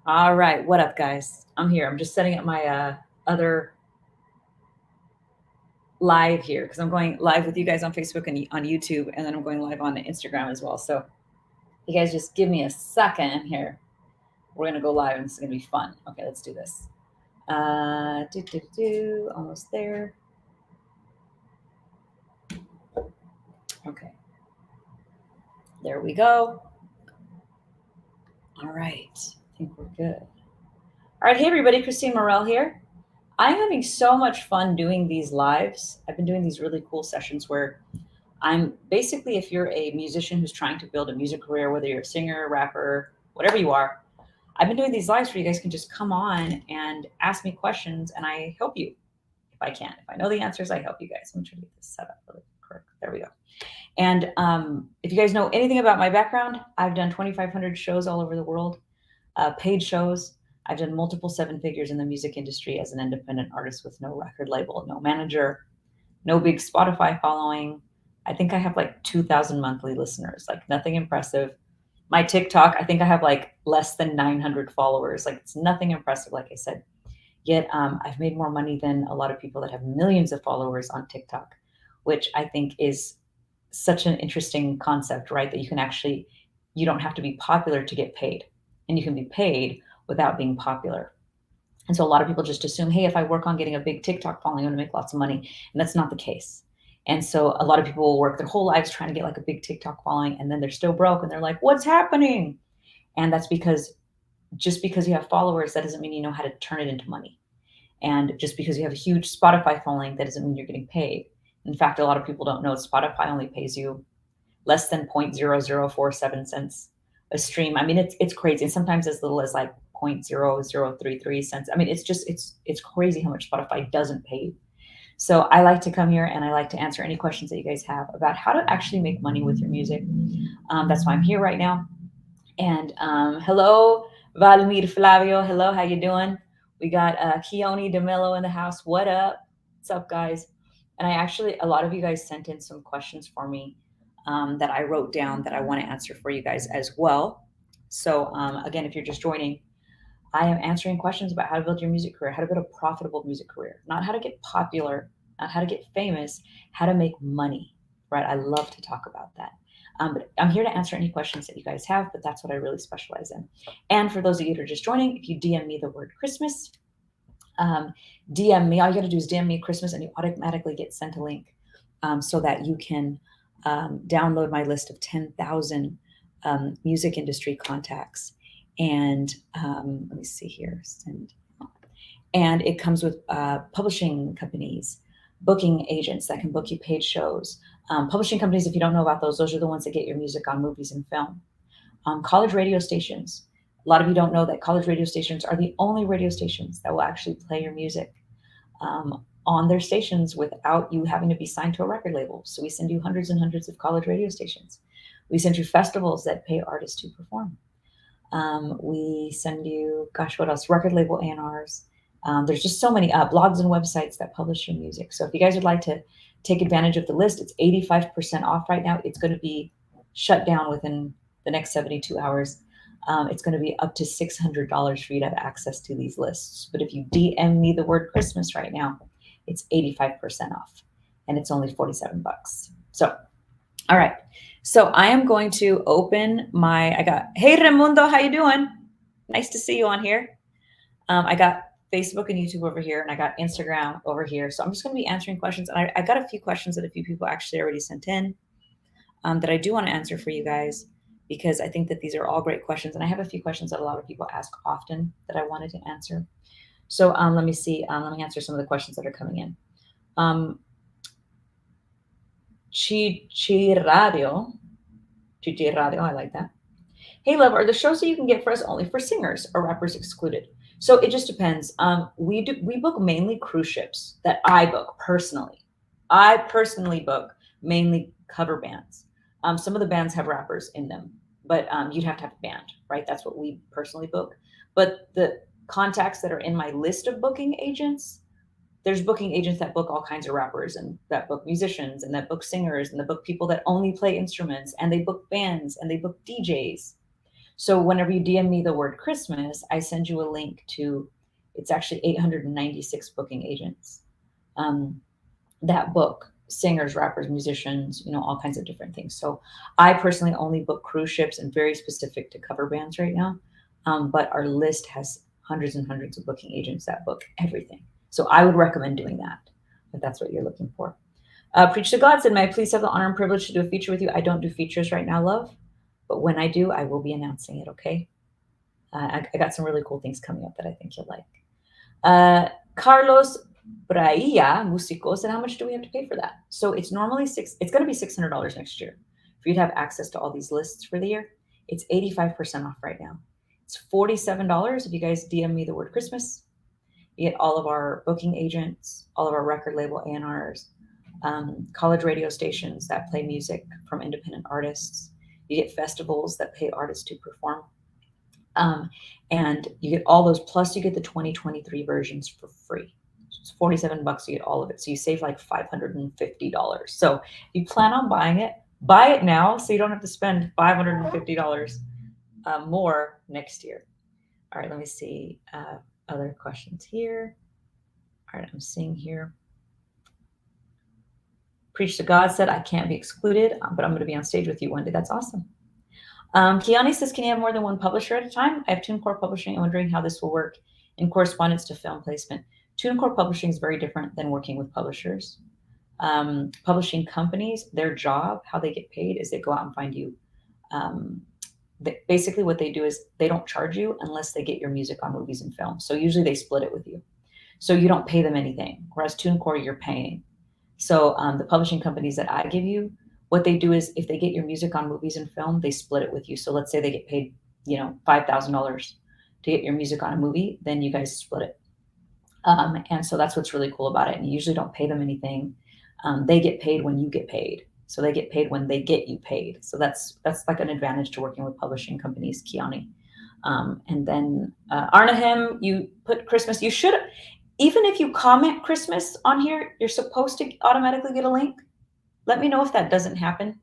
All right, what up, guys? I'm here. I'm just setting up my other live here because I'm going live with you guys on Facebook and on YouTube, and then I'm going live on Instagram as well. So you guys just give me a second here. We're gonna go live, and this is gonna be fun. Okay, let's do this. Almost there. Okay, there we go. All right, I think we're good. All right, hey everybody, Christine Morel here. I'm having so much fun doing these lives. I've been doing these really cool sessions where I'm basically, if you're a musician who's trying to build a music career, whether you're a singer, rapper, whatever you are, I've been doing these lives where you guys can just come on and ask me questions and I help you if I can. If I know the answers, I help you guys. I'm trying to get this set up really quick. There we go. And if you guys know anything about my background, I've done 2,500 shows all over the world, paid shows. I've done multiple seven figures in the music industry as an independent artist with no record label, no manager, no big Spotify following. I think I have like 2,000 monthly listeners, like nothing impressive. My TikTok, I think I have like less than 900 followers. Like it's nothing impressive, like I said. Yet I've made more money than a lot of people that have millions of followers on TikTok, which I think is such an interesting concept, right? That you can actually, you don't have to be popular to get paid, and you can be paid without being popular. And so a lot of people just assume, hey, if I work on getting a big TikTok following, I'm going to make lots of money. And that's not the case. And so a lot of people will work their whole lives trying to get like a big TikTok following, and then they're still broke and they're like, what's happening? And that's because just because you have followers, that doesn't mean you know how to turn it into money. And just because you have a huge Spotify following, that doesn't mean you're getting paid. In fact, a lot of people don't know Spotify only pays you less than 0.0047 cents a stream. I mean, it's crazy. And sometimes as little as like 0.0033 cents. I mean, it's crazy how much Spotify doesn't pay. So I like to come here and I like to answer any questions that you guys have about how to actually make money with your music. That's why I'm here right now. And hello, Valimir Flavio. Hello, how you doing? We got Keone DeMillo in the house. What up? What's up, guys? And I actually, a lot of you guys sent in some questions for me that I wrote down that I want to answer for you guys as well. So again, if you're just joining, I am answering questions about how to build your music career, how to build a profitable music career, not how to get popular, not how to get famous, how to make money, right? I love to talk about that. But I'm here to answer any questions that you guys have, but that's what I really specialize in. And for those of you that are just joining, if you DM me the word Christmas, DM me. All you got to do is DM me Christmas, and you automatically get sent a link so that you can download my list of 10,000 music industry contacts. And let me see here. And it comes with publishing companies, booking agents that can book you paid shows. Publishing companies, if you don't know about those are the ones that get your music on movies and film. College radio stations. A lot of you don't know that college radio stations are the only radio stations that will actually play your music on their stations without you having to be signed to a record label. So we send you hundreds and hundreds of college radio stations. We send you festivals that pay artists to perform. We send you, gosh, what else? Record label A&Rs. There's just so many blogs and websites that publish your music. So if you guys would like to take advantage of the list, it's 85% off right now. It's going to be shut down within the next 72 hours. It's going to be up to $600 for you to have access to these lists. But if you DM me the word Christmas right now, it's 85% off, and it's only 47 bucks. So, all right. So I am going to open hey Raimundo, how you doing? Nice to see you on here. I got Facebook and YouTube over here, and I got Instagram over here. So I'm just going to be answering questions. And I got a few questions that a few people actually already sent in that I do want to answer for you guys, because I think that these are all great questions. And I have a few questions that a lot of people ask often that I wanted to answer. So let me see. Let me answer some of the questions that are coming in. Chichi Radio, I like that. Hey, love, are the shows that you can get for us only for singers or rappers excluded? So it just depends. We book mainly cruise ships that I book personally. I personally book mainly cover bands. Some of the bands have rappers in them, but you'd have to have a band, right? That's what we personally book. But the contacts that are in my list of booking agents, there's booking agents that book all kinds of rappers, and that book musicians, and that book singers, and that book people that only play instruments, and they book bands, and they book DJs. So whenever you DM me the word Christmas, I send you a link to, it's actually 896 booking agents that book singers, rappers, musicians, all kinds of different things. So I personally only book cruise ships and very specific to cover bands right now. But our list has hundreds and hundreds of booking agents that book everything. So I would recommend doing that if that's what you're looking for. Preach to God said, may I please have the honor and privilege to do a feature with you? I don't do features right now, love. But when I do, I will be announcing it, okay? I got some really cool things coming up that I think you'll like. Carlos Brailla Musicos, and how much do we have to pay for that? So it's normally it's going to be $600 next year for you to have access to all these lists for the year. It's 85% off right now. It's $47 if you guys DM me the word Christmas. You get all of our booking agents, all of our record label A&Rs, college radio stations that play music from independent artists. You get festivals that pay artists to perform. And you get all those, plus you get the 2023 versions for free. So it's $47, you get all of it. So you save like $550. So if you plan on buying it, buy it now so you don't have to spend $550 more next year. All right, let me see other questions here. All right, I'm seeing here. Preach to God said, I can't be excluded, but I'm going to be on stage with you one day. That's awesome. Kiani says, can you have more than one publisher at a time? I have TuneCore Publishing. I'm wondering how this will work in correspondence to film placement. TuneCore Publishing is very different than working with publishers. Publishing companies, their job, how they get paid is they go out and find you. Basically what they do is they don't charge you unless they get your music on movies and films. So usually they split it with you. So you don't pay them anything, whereas TuneCore, you're paying. So the publishing companies that I give you, what they do is if they get your music on movies and film, they split it with you. So let's say they get paid, $5,000 to get your music on a movie, then you guys split it. And so that's what's really cool about it. And you usually don't pay them anything. They get paid when you get paid. So they get paid when they get you paid. So that's like an advantage to working with publishing companies, Kiani. And then Arnhem, you put Christmas. You should, even if you comment Christmas on here, you're supposed to automatically get a link. Let me know if that doesn't happen.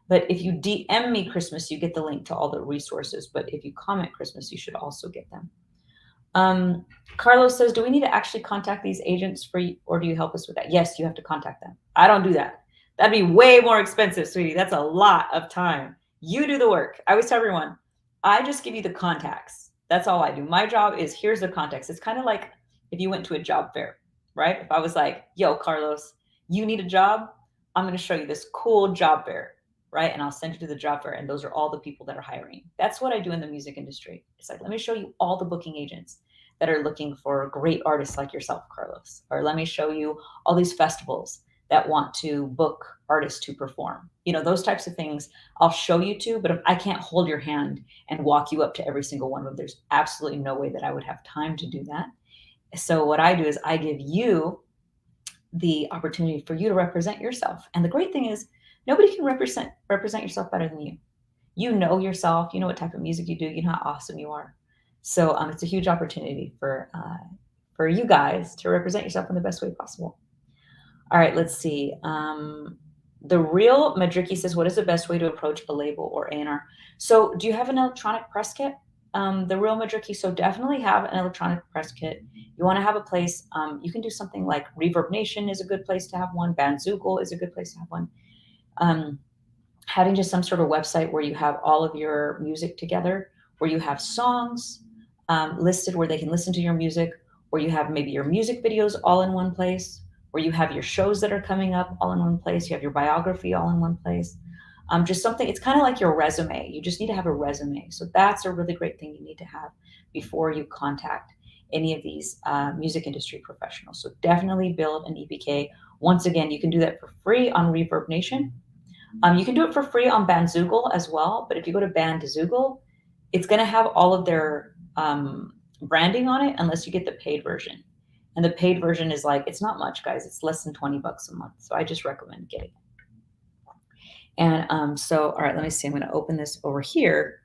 But if you DM me Christmas, you get the link to all the resources. But if you comment Christmas, you should also get them. Carlos says, do we need to actually contact these agents for you, or do you help us with that? Yes, you have to contact them. I don't do that. That'd be way more expensive, sweetie. That's a lot of time. You do the work. I always tell everyone, I just give you the contacts. That's all I do. My job is, here's the contacts. It's kind of like if you went to a job fair, right? If I was like, yo, Carlos, you need a job? I'm going to show you this cool job fair, right? And I'll send you to the job fair. And those are all the people that are hiring. That's what I do in the music industry. It's like, let me show you all the booking agents that are looking for great artists like yourself, Carlos. Or let me show you all these festivals that want to book artists to perform. Those types of things I'll show you to, but if I can't hold your hand and walk you up to every single one of them, there's absolutely no way that I would have time to do that. So what I do is I give you the opportunity for you to represent yourself. And the great thing is nobody can represent yourself better than you. You know yourself, you know what type of music you do, you know how awesome you are. So it's a huge opportunity for you guys to represent yourself in the best way possible. All right, let's see. The Real Madriki says, what is the best way to approach a label or A&R? So do you have an electronic press kit? The Real Madriki, so definitely have an electronic press kit. You want to have a place, you can do something like Reverb Nation is a good place to have one. Bandzoogle is a good place to have one. Having just some sort of website where you have all of your music together, where you have songs listed where they can listen to your music, where you have maybe your music videos all in one place, where you have your shows that are coming up all in one place, you have your biography all in one place. Just something, it's kind of like your resume. You just need to have a resume. So that's a really great thing you need to have before you contact any of these music industry professionals. So definitely build an EPK. Once again, you can do that for free on Reverb Nation. You can do it for free on Bandzoogle as well. But if you go to Bandzoogle, it's going to have all of their branding on it unless you get the paid version. And the paid version is like, it's not much, guys. It's less than $20 a month. So I just recommend getting it. And so, all right, let me see. I'm going to open this over here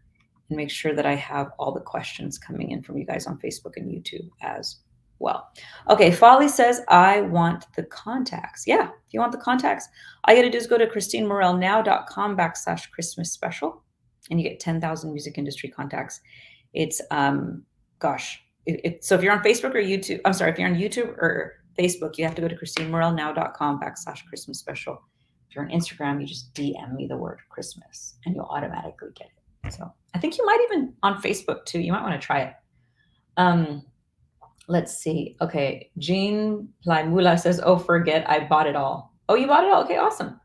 and make sure that I have all the questions coming in from you guys on Facebook and YouTube as well. Okay, Folly says, I want the contacts. Yeah, if you want the contacts, all you got to do is go to ChristineMorelNow.com/Christmas special. and you get 10,000 music industry contacts. It's gosh, so if you're on Facebook or YouTube, I'm sorry, if you're on YouTube or Facebook, you have to go to ChristineMorelNow.com/Christmas special. If you're on Instagram, you just DM me the word Christmas and you'll automatically get it. So I think you might even on Facebook too. You might want to try it. Let's see. Okay. Jean Plaimula says, oh, forget I bought it all. Oh, you bought it all? Okay, awesome.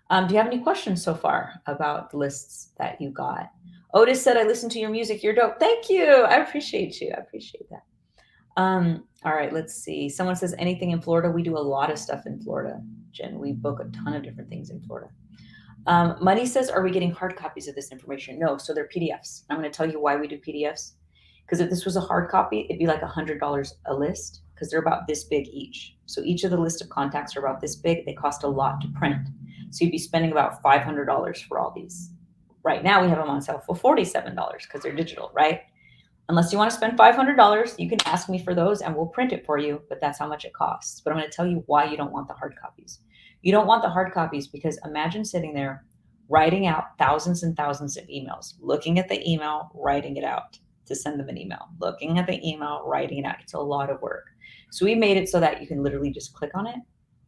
Do you have any questions so far about the lists that you got? Otis said, I listened to your music. You're dope. Thank you. I appreciate you. I appreciate that. All right, let's see. Someone says anything in Florida. We do a lot of stuff in Florida, Jen. We book a ton of different things in Florida. Money says, are we getting hard copies of this information? No, so they're PDFs. I'm going to tell you why we do PDFs. Because if this was a hard copy, it'd be like $100 a list because they're about this big each. So each of the list of contacts are about this big. They cost a lot to print. So you'd be spending about $500 for all these. Right now we have them on sale for $47 because they're digital, right? Unless you want to spend $500, you can ask me for those and we'll print it for you, but that's how much it costs. But I'm going to tell you why you don't want the hard copies. You don't want the hard copies because imagine sitting there writing out thousands and thousands of emails, looking at the email, writing it out to send them an email, looking at the email, writing it out. It's a lot of work. So we made it so that you can literally just click on it,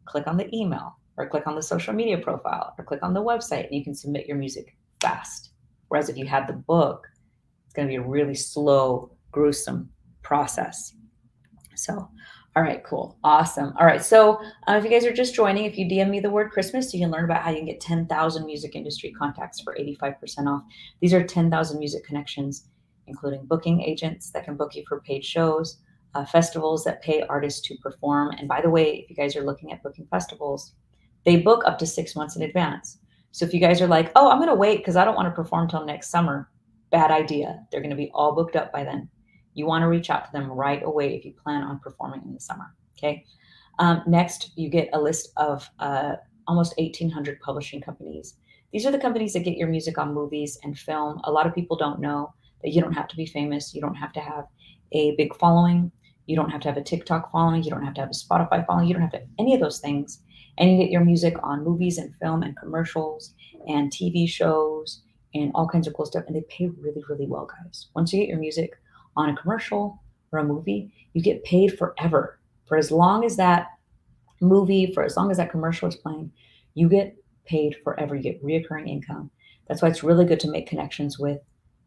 click on the email, or click on the social media profile, or click on the website, and you can submit your music fast. Whereas if you had the book, it's going to be a really slow, gruesome process. So, all right, cool. Awesome. All right. So if you guys are just joining, if you DM me the word Christmas, you can learn about how you can get 10,000 music industry contacts for 85% off. These are 10,000 music connections, including booking agents that can book you for paid shows, festivals that pay artists to perform. And by the way, if you guys are looking at booking festivals, they book up to 6 months in advance. So if you guys are like, oh, I'm going to wait because I don't want to perform till next summer, bad idea. They're going to be all booked up by then. You want to reach out to them right away if you plan on performing in the summer. Okay. Next, you get a list of almost 1,800 publishing companies. These are the companies that get your music on movies and film. A lot of people don't know that you don't have to be famous. You don't have to have a big following. You don't have to have a TikTok following. You don't have to have a Spotify following. You don't have to have any of those things. And you get your music on movies and film and commercials and TV shows and all kinds of cool stuff. And they pay really, really well, guys. Once you get your music on a commercial or a movie, you get paid forever. For as long as that movie, for as long as that commercial is playing, you get paid forever. You get reoccurring income. That's why it's really good to make connections with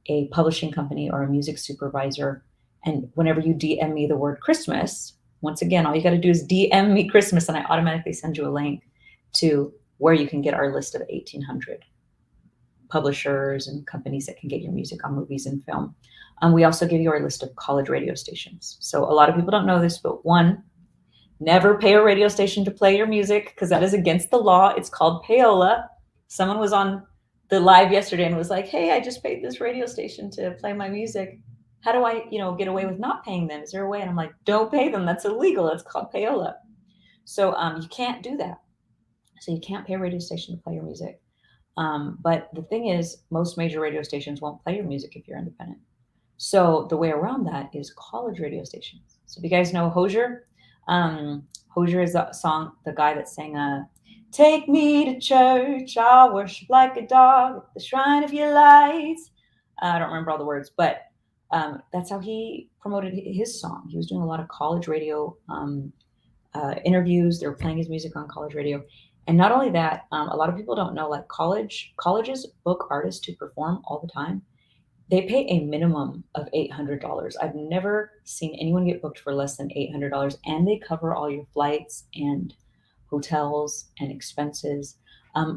a publishing company or a music supervisor. And whenever you DM me the word Christmas, once again, all you got to do is DM me Christmas and I automatically send you a link to where you can get our list of 1,800 publishers and companies that can get your music on movies and film. We also give you our list of college radio stations. So a lot of people don't know this, but one, never pay a radio station to play your music because that is against the law. It's called payola. Someone was on the live yesterday and was like, hey, I just paid this radio station to play my music. How do I, get away with not paying them? Is there a way? And I'm like, don't pay them. That's illegal. It's called payola. So you can't do that. So you can't pay a radio station to play your music. But the thing is, most major radio stations won't play your music if you're independent. So the way around that is college radio stations. So if you guys know Hozier, Hozier is the song, the guy that sang, take me to church, I'll worship like a dog at the shrine of your lights. I don't remember all the words, but that's how he promoted his song. He was doing a lot of college radio interviews. They were playing his music on college radio. And not only that, a lot of people don't know, like colleges book artists to perform all the time. They pay a minimum of $800. I've never seen anyone get booked for less than $800, and they cover all your flights and hotels and expenses.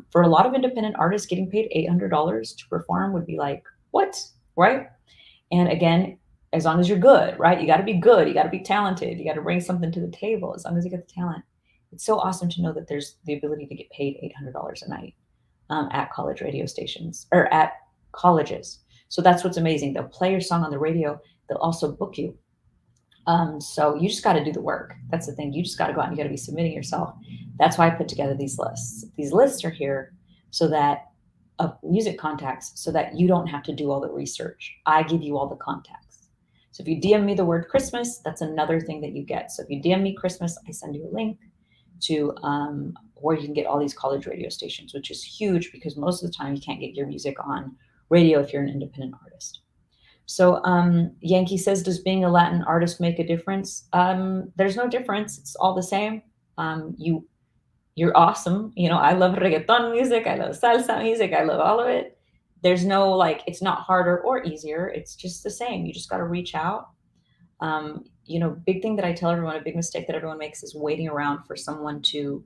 For a lot of independent artists, getting paid $800 to perform would be like, what? Right? And again, as long as you're good, right? You got to be good. You got to be talented. You got to bring something to the table as long as you get the talent. It's so awesome to know that there's the ability to get paid $800 a night at college radio stations or at colleges. So that's what's amazing. They'll play your song on the radio. They'll also book you. So you just got to do the work. That's the thing. You just got to go out and you got to be submitting yourself. That's why I put together these lists. These lists are here so that of music contacts so that you don't have to do all the research. I give you all the contacts. So if you DM me the word Christmas, that's another thing that you get. So if you DM me Christmas, I send you a link to where you can get all these college radio stations, which is huge because most of the time you can't get your music on radio if you're an independent artist. So Yankee says, does being a Latin artist make a difference? There's no difference. It's all the same. You're awesome. I love reggaeton music. I love salsa music. I love all of it. There's no like, it's not harder or easier. It's just the same. You just got to reach out. Big thing that I tell everyone, a big mistake that everyone makes is waiting around for someone to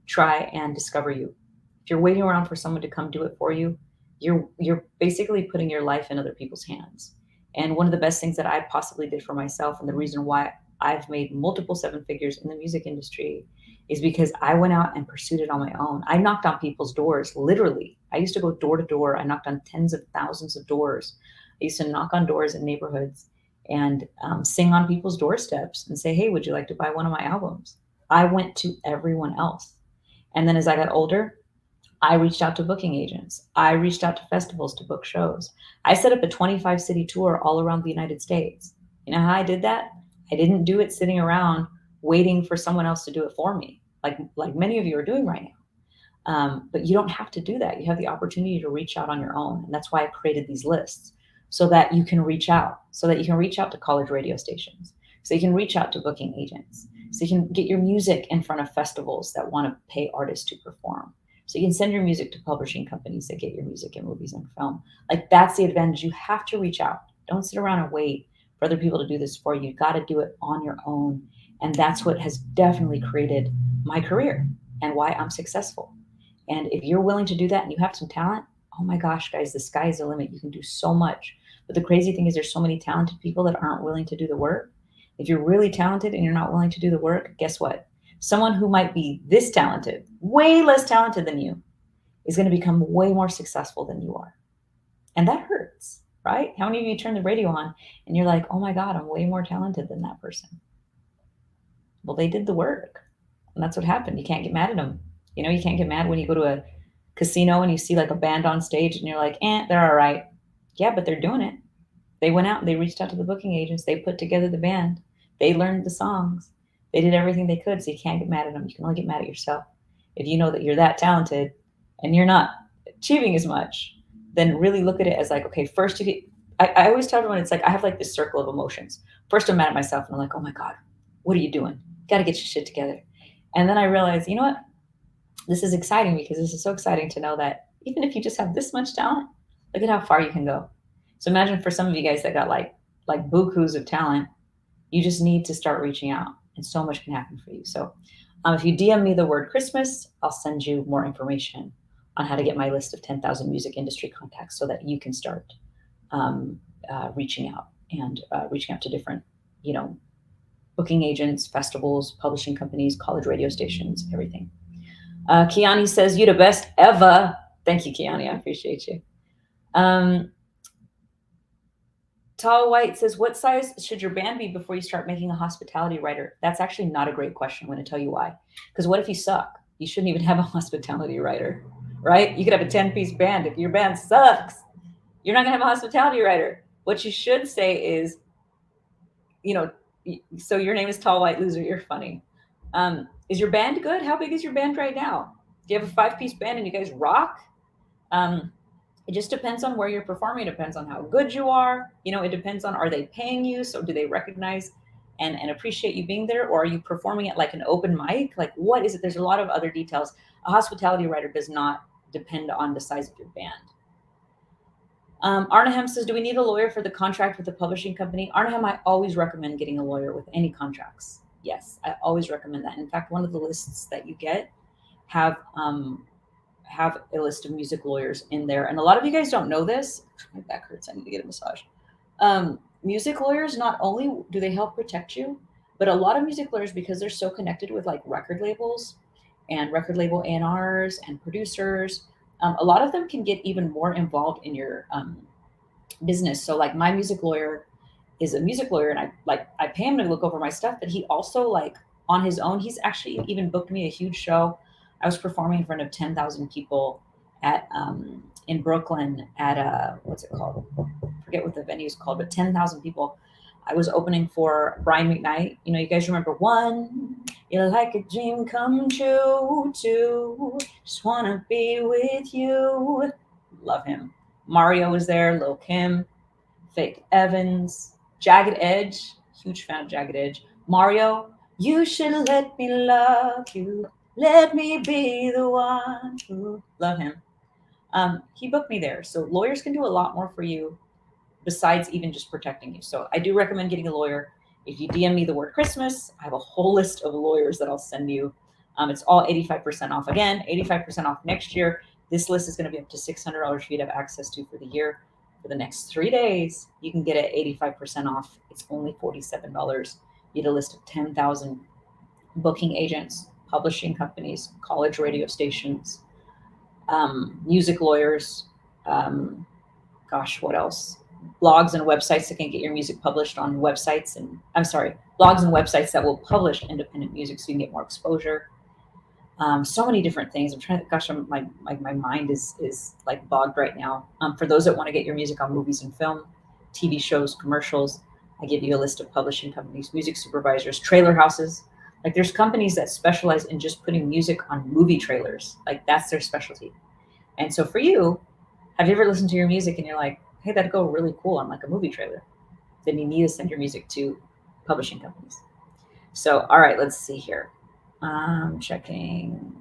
try and discover you. If you're waiting around for someone to come do it for you, you're basically putting your life in other people's hands. And one of the best things that I possibly did for myself, and the reason why I've made multiple seven figures in the music industry, is because I went out and pursued it on my own. I knocked on people's doors, literally. I used to go door to door. I knocked on tens of thousands of doors. I used to knock on doors in neighborhoods and sing on people's doorsteps and say, hey, would you like to buy one of my albums? I went to everyone else. And then as I got older, I reached out to booking agents. I reached out to festivals to book shows. I set up a 25 city tour all around the United States. You know how I did that? I didn't do it sitting around waiting for someone else to do it for me, like many of you are doing right now. But you don't have to do that. You have the opportunity to reach out on your own. And that's why I created these lists, so that you can reach out, to college radio stations, so you can reach out to booking agents, so you can get your music in front of festivals that want to pay artists to perform. So you can send your music to publishing companies that get your music in movies and film. Like, that's the advantage. You have to reach out. Don't sit around and wait for other people to do this for you. You got to do it on your own. And that's what has definitely created my career and why I'm successful. And if you're willing to do that and you have some talent, oh my gosh, guys, the sky is the limit. You can do so much. But the crazy thing is there's so many talented people that aren't willing to do the work. If you're really talented and you're not willing to do the work, guess what? Someone who might be this talented, way less talented than you, is going to become way more successful than you are. And that hurts, right? How many of you turn the radio on and you're like, oh my God, I'm way more talented than that person? Well, they did the work. And that's what happened. You can't get mad at them. You can't get mad when you go to a casino and you see like a band on stage and you're like, they're all right. Yeah, but they're doing it. They went out and they reached out to the booking agents. They put together the band. They learned the songs. They did everything they could. So you can't get mad at them. You can only get mad at yourself. If you know that you're that talented and you're not achieving as much, then really look at it as like, okay, first I always tell everyone, it's like, I have like this circle of emotions. First, I'm mad at myself and I'm like, oh my God, what are you doing? Got to get your shit together. And then I realized, you know what? This is exciting, because this is so exciting to know that even if you just have this much talent, look at how far you can go. So imagine for some of you guys that got like bukus of talent, you just need to start reaching out and so much can happen for you. So if you DM me the word Christmas, I'll send you more information on how to get my list of 10,000 music industry contacts so that you can start reaching out to different, booking agents, festivals, publishing companies, college radio stations, everything. Kiani says, you the best ever. Thank you, Kiani. I appreciate you. Tall White says, what size should your band be before you start making a hospitality writer? That's actually not a great question. I'm going to tell you why. Because what if you suck? You shouldn't even have a hospitality writer, right? You could have a 10-piece band. If your band sucks, you're not going to have a hospitality writer. What you should say is, so your name is Tall White Loser. You're funny. Is your band good? How big is your band right now? Do you have a 5-piece band and you guys rock? It just depends on where you're performing. It depends on how good you are. It depends on, are they paying you? So do they recognize and appreciate you being there? Or are you performing at like an open mic? Like, what is it? There's a lot of other details. A hospitality writer does not depend on the size of your band. Arnhem says, do we need a lawyer for the contract with the publishing company? Arnhem, I always recommend getting a lawyer with any contracts. Yes, I always recommend that. In fact, one of the lists that you get have a list of music lawyers in there. And a lot of you guys don't know this. My back hurts. I need to get a massage. Music lawyers, not only do they help protect you, but a lot of music lawyers, because they're so connected with like record labels and record label A&Rs and producers, a lot of them can get even more involved in your business. So like my music lawyer is a music lawyer, and I pay him to look over my stuff, but he also, like, on his own, he's actually even booked me a huge show. I was performing in front of 10,000 people at in Brooklyn at what's it called? I forget what the venue is called, but 10,000 people. I was opening for Brian McKnight. You guys remember One? You're like a dream come true. Two, just wanna be with you. Love him. Mario was there, Lil Kim, Faith Evans, Jagged Edge, huge fan of Jagged Edge. Mario, you should let me love you. Let me be the one who love him. He booked me there. So lawyers can do a lot more for you besides even just protecting you. So I do recommend getting a lawyer. If you DM me the word Christmas, I have a whole list of lawyers that I'll send you. It's all 85% off. Again, 85% off next year. This list is going to be up to $600 for you to have access to for the year. For the next 3 days, you can get it 85% off. It's only $47. You get a list of 10,000 booking agents, publishing companies, college radio stations, music lawyers, gosh, what else? Blogs and websites that can get your music published on websites, and blogs and websites that will publish independent music so you can get more exposure. So many different things. I'm trying to, gosh, my mind is like bogged right now. For those that want to get your music on movies and film, TV shows, commercials, I give you a list of publishing companies, music supervisors, trailer houses. Like there's companies that specialize in just putting music on movie trailers. Like that's their specialty. And so for you, have you ever listened to your music and you're like, hey, that'd go really cool on like a movie trailer? Then you need to send your music to publishing companies. So, all right, let's see here. Checking.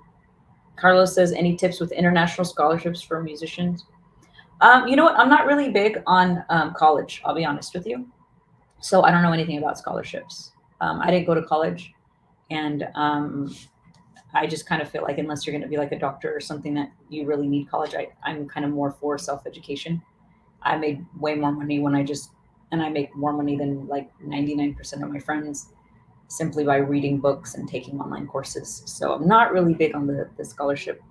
Carlos says, any tips with international scholarships for musicians? You know what? I'm not really big on college, I'll be honest with you. So I don't know anything about scholarships. I didn't go to college. And I just kind of feel like unless you're going to be like a doctor or something that you really need college, I'm kind of more for self-education. I made way more money and I make more money than like 99% of my friends simply by reading books and taking online courses. So I'm not really big on the scholarship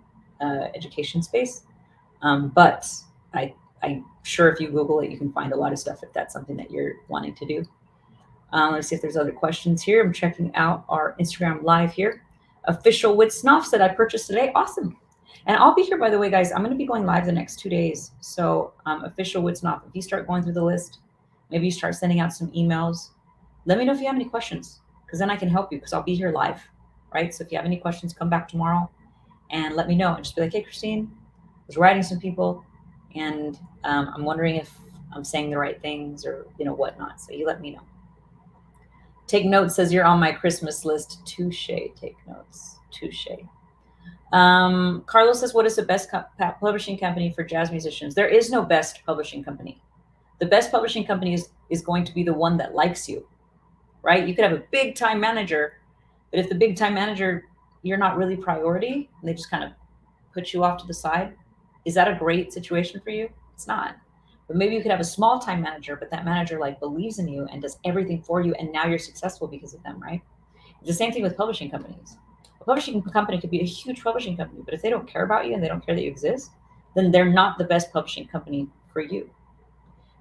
education space. But I'm sure if you Google it, you can find a lot of stuff if that's something that you're wanting to do. Let's see if there's other questions here. I'm checking out our Instagram live here. Official with Snuffs that I purchased today. Awesome. And I'll be here, by the way, guys. I'm going to be going live the next 2 days. So Official with Snuff, if you start going through the list, maybe you start sending out some emails. Let me know if you have any questions, because then I can help you, because I'll be here live, right? So if you have any questions, come back tomorrow and let me know. And just be like, hey, Christine, I was writing some people, and I'm wondering if I'm saying the right things or, whatnot. So you let me know. Take notes says you're on my Christmas list. Touche. Take notes. Touche. Carlos says, what is the best publishing company for jazz musicians? There is no best publishing company. The best publishing company is going to be the one that likes you, right? You could have a big time manager, but if the big time manager, you're not really priority, and they just kind of put you off to the side, is that a great situation for you? It's not. But maybe you could have a small time manager, but that manager like believes in you and does everything for you, and now you're successful because of them, right? It's the same thing with publishing companies. A publishing company could be a huge publishing company, but if they don't care about you and they don't care that you exist, then they're not the best publishing company for you.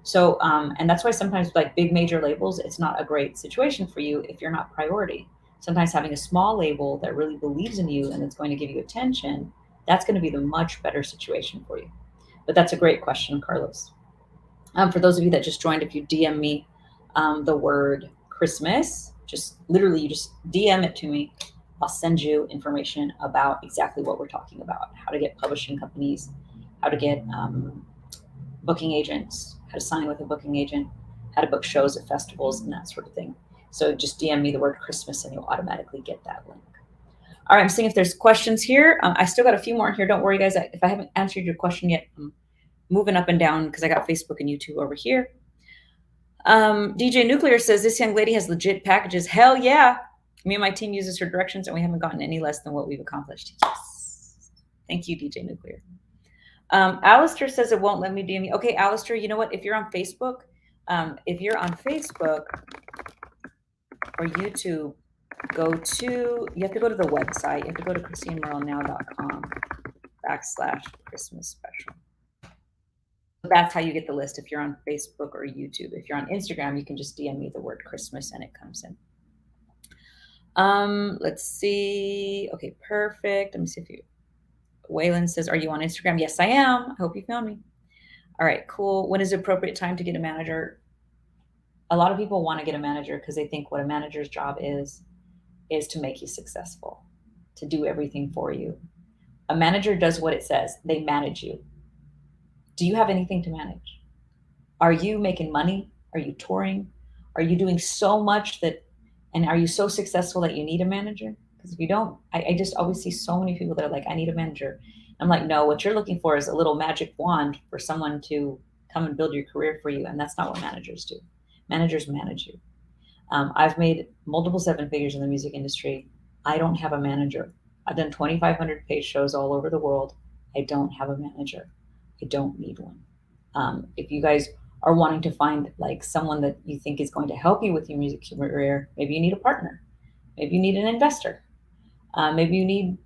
So, and that's why sometimes like big major labels, it's not a great situation for you if you're not priority. Sometimes having a small label that really believes in you and it's going to give you attention, that's going to be the much better situation for you. But that's a great question, Carlos. For those of you that just joined, if you DM me the word Christmas, just literally you just DM it to me. I'll send you information about exactly what we're talking about, how to get publishing companies, how to get booking agents, how to sign with a booking agent, how to book shows at festivals and that sort of thing. So just DM me the word Christmas and you'll automatically get that link. All right, I'm seeing if there's questions here. I still got a few more in here. Don't worry, guys. If I haven't answered your question yet, I'm moving up and down because I got Facebook and YouTube over here. DJ Nuclear says, this young lady has legit packages. Hell yeah. Me and my team uses her directions and we haven't gotten any less than what we've accomplished. Yes. Thank you, DJ Nuclear. Alistair says it won't let me DM you. Okay, Alistair, you know what? If you're on Facebook or YouTube, you have to go to the website. You have to go to ChristineMorrellNow.com/Christmas special. That's how you get the list if you're on Facebook or YouTube. If you're on Instagram, you can just DM me the word Christmas and it comes in. Let's see. Okay, perfect. Let me see if you. Waylon says, are you on Instagram? Yes, I am. I hope you found me. All right, cool. When is the appropriate time to get a manager? A lot of people want to get a manager because they think what a manager's job is to make you successful, to do everything for you. A manager does what it says. They manage you. Do you have anything to manage? Are you making money? Are you touring? Are you doing so much that, and are you so successful that you need a manager? Because if you don't, I just always see so many people that are like, I need a manager. I'm like, no, what you're looking for is a little magic wand for someone to come and build your career for you. And that's not what managers do. Managers manage you. I've made multiple seven figures in the music industry. I don't have a manager. I've done 2,500 paid shows all over the world. I don't have a manager. I don't need one. If you guys are wanting to find like someone that you think is going to help you with your music career, maybe you need a partner. Maybe you need an investor. Maybe you need,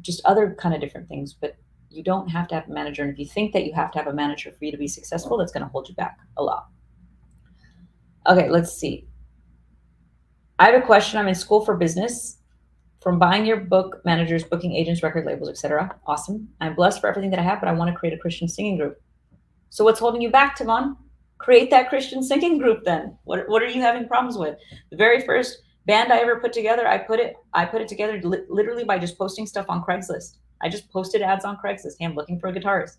just other kind of different things. But you don't have to have a manager. And if you think that you have to have a manager for you to be successful, that's going to hold you back a lot. Okay, let's see. I have a question. I'm in school for business. From buying your book, managers, booking agents, record labels, etc. Awesome. I'm blessed for everything that I have, but I want to create a Christian singing group. So what's holding you back, Tavon? Create that Christian singing group then. What are you having problems with? The very first band I ever put together, I put it together literally by just posting stuff on Craigslist. I just posted ads on Craigslist. Hey, I'm looking for a guitarist.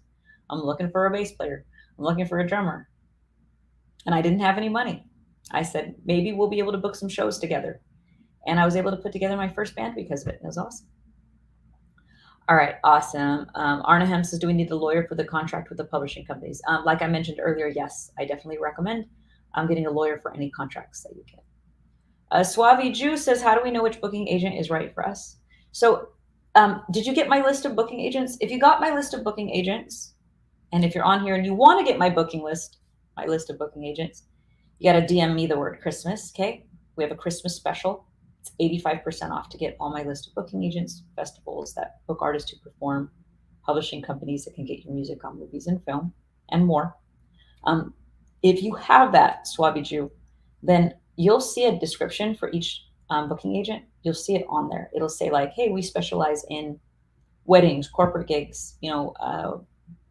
I'm looking for a bass player. I'm looking for a drummer. And I didn't have any money. I said, maybe we'll be able to book some shows together. And I was able to put together my first band because of it. It was awesome. All right, awesome. Arnahem says, do we need a lawyer for the contract with the publishing companies? Like I mentioned earlier, yes, I definitely recommend getting a lawyer for any contracts that you get. Suavi Jew says, how do we know which booking agent is right for us? So did you get my list of booking agents? If you got my list of booking agents, and if you're on here and you want to get my list of booking agents, you got to DM me the word Christmas, okay? We have a Christmas special. It's 85% off to get all my list of booking agents, festivals that book artists to perform, publishing companies that can get your music on movies and film, and more. If you have that, Swabi Jew, then you'll see a description for each booking agent. You'll see it on there. It'll say like, hey, we specialize in weddings, corporate gigs,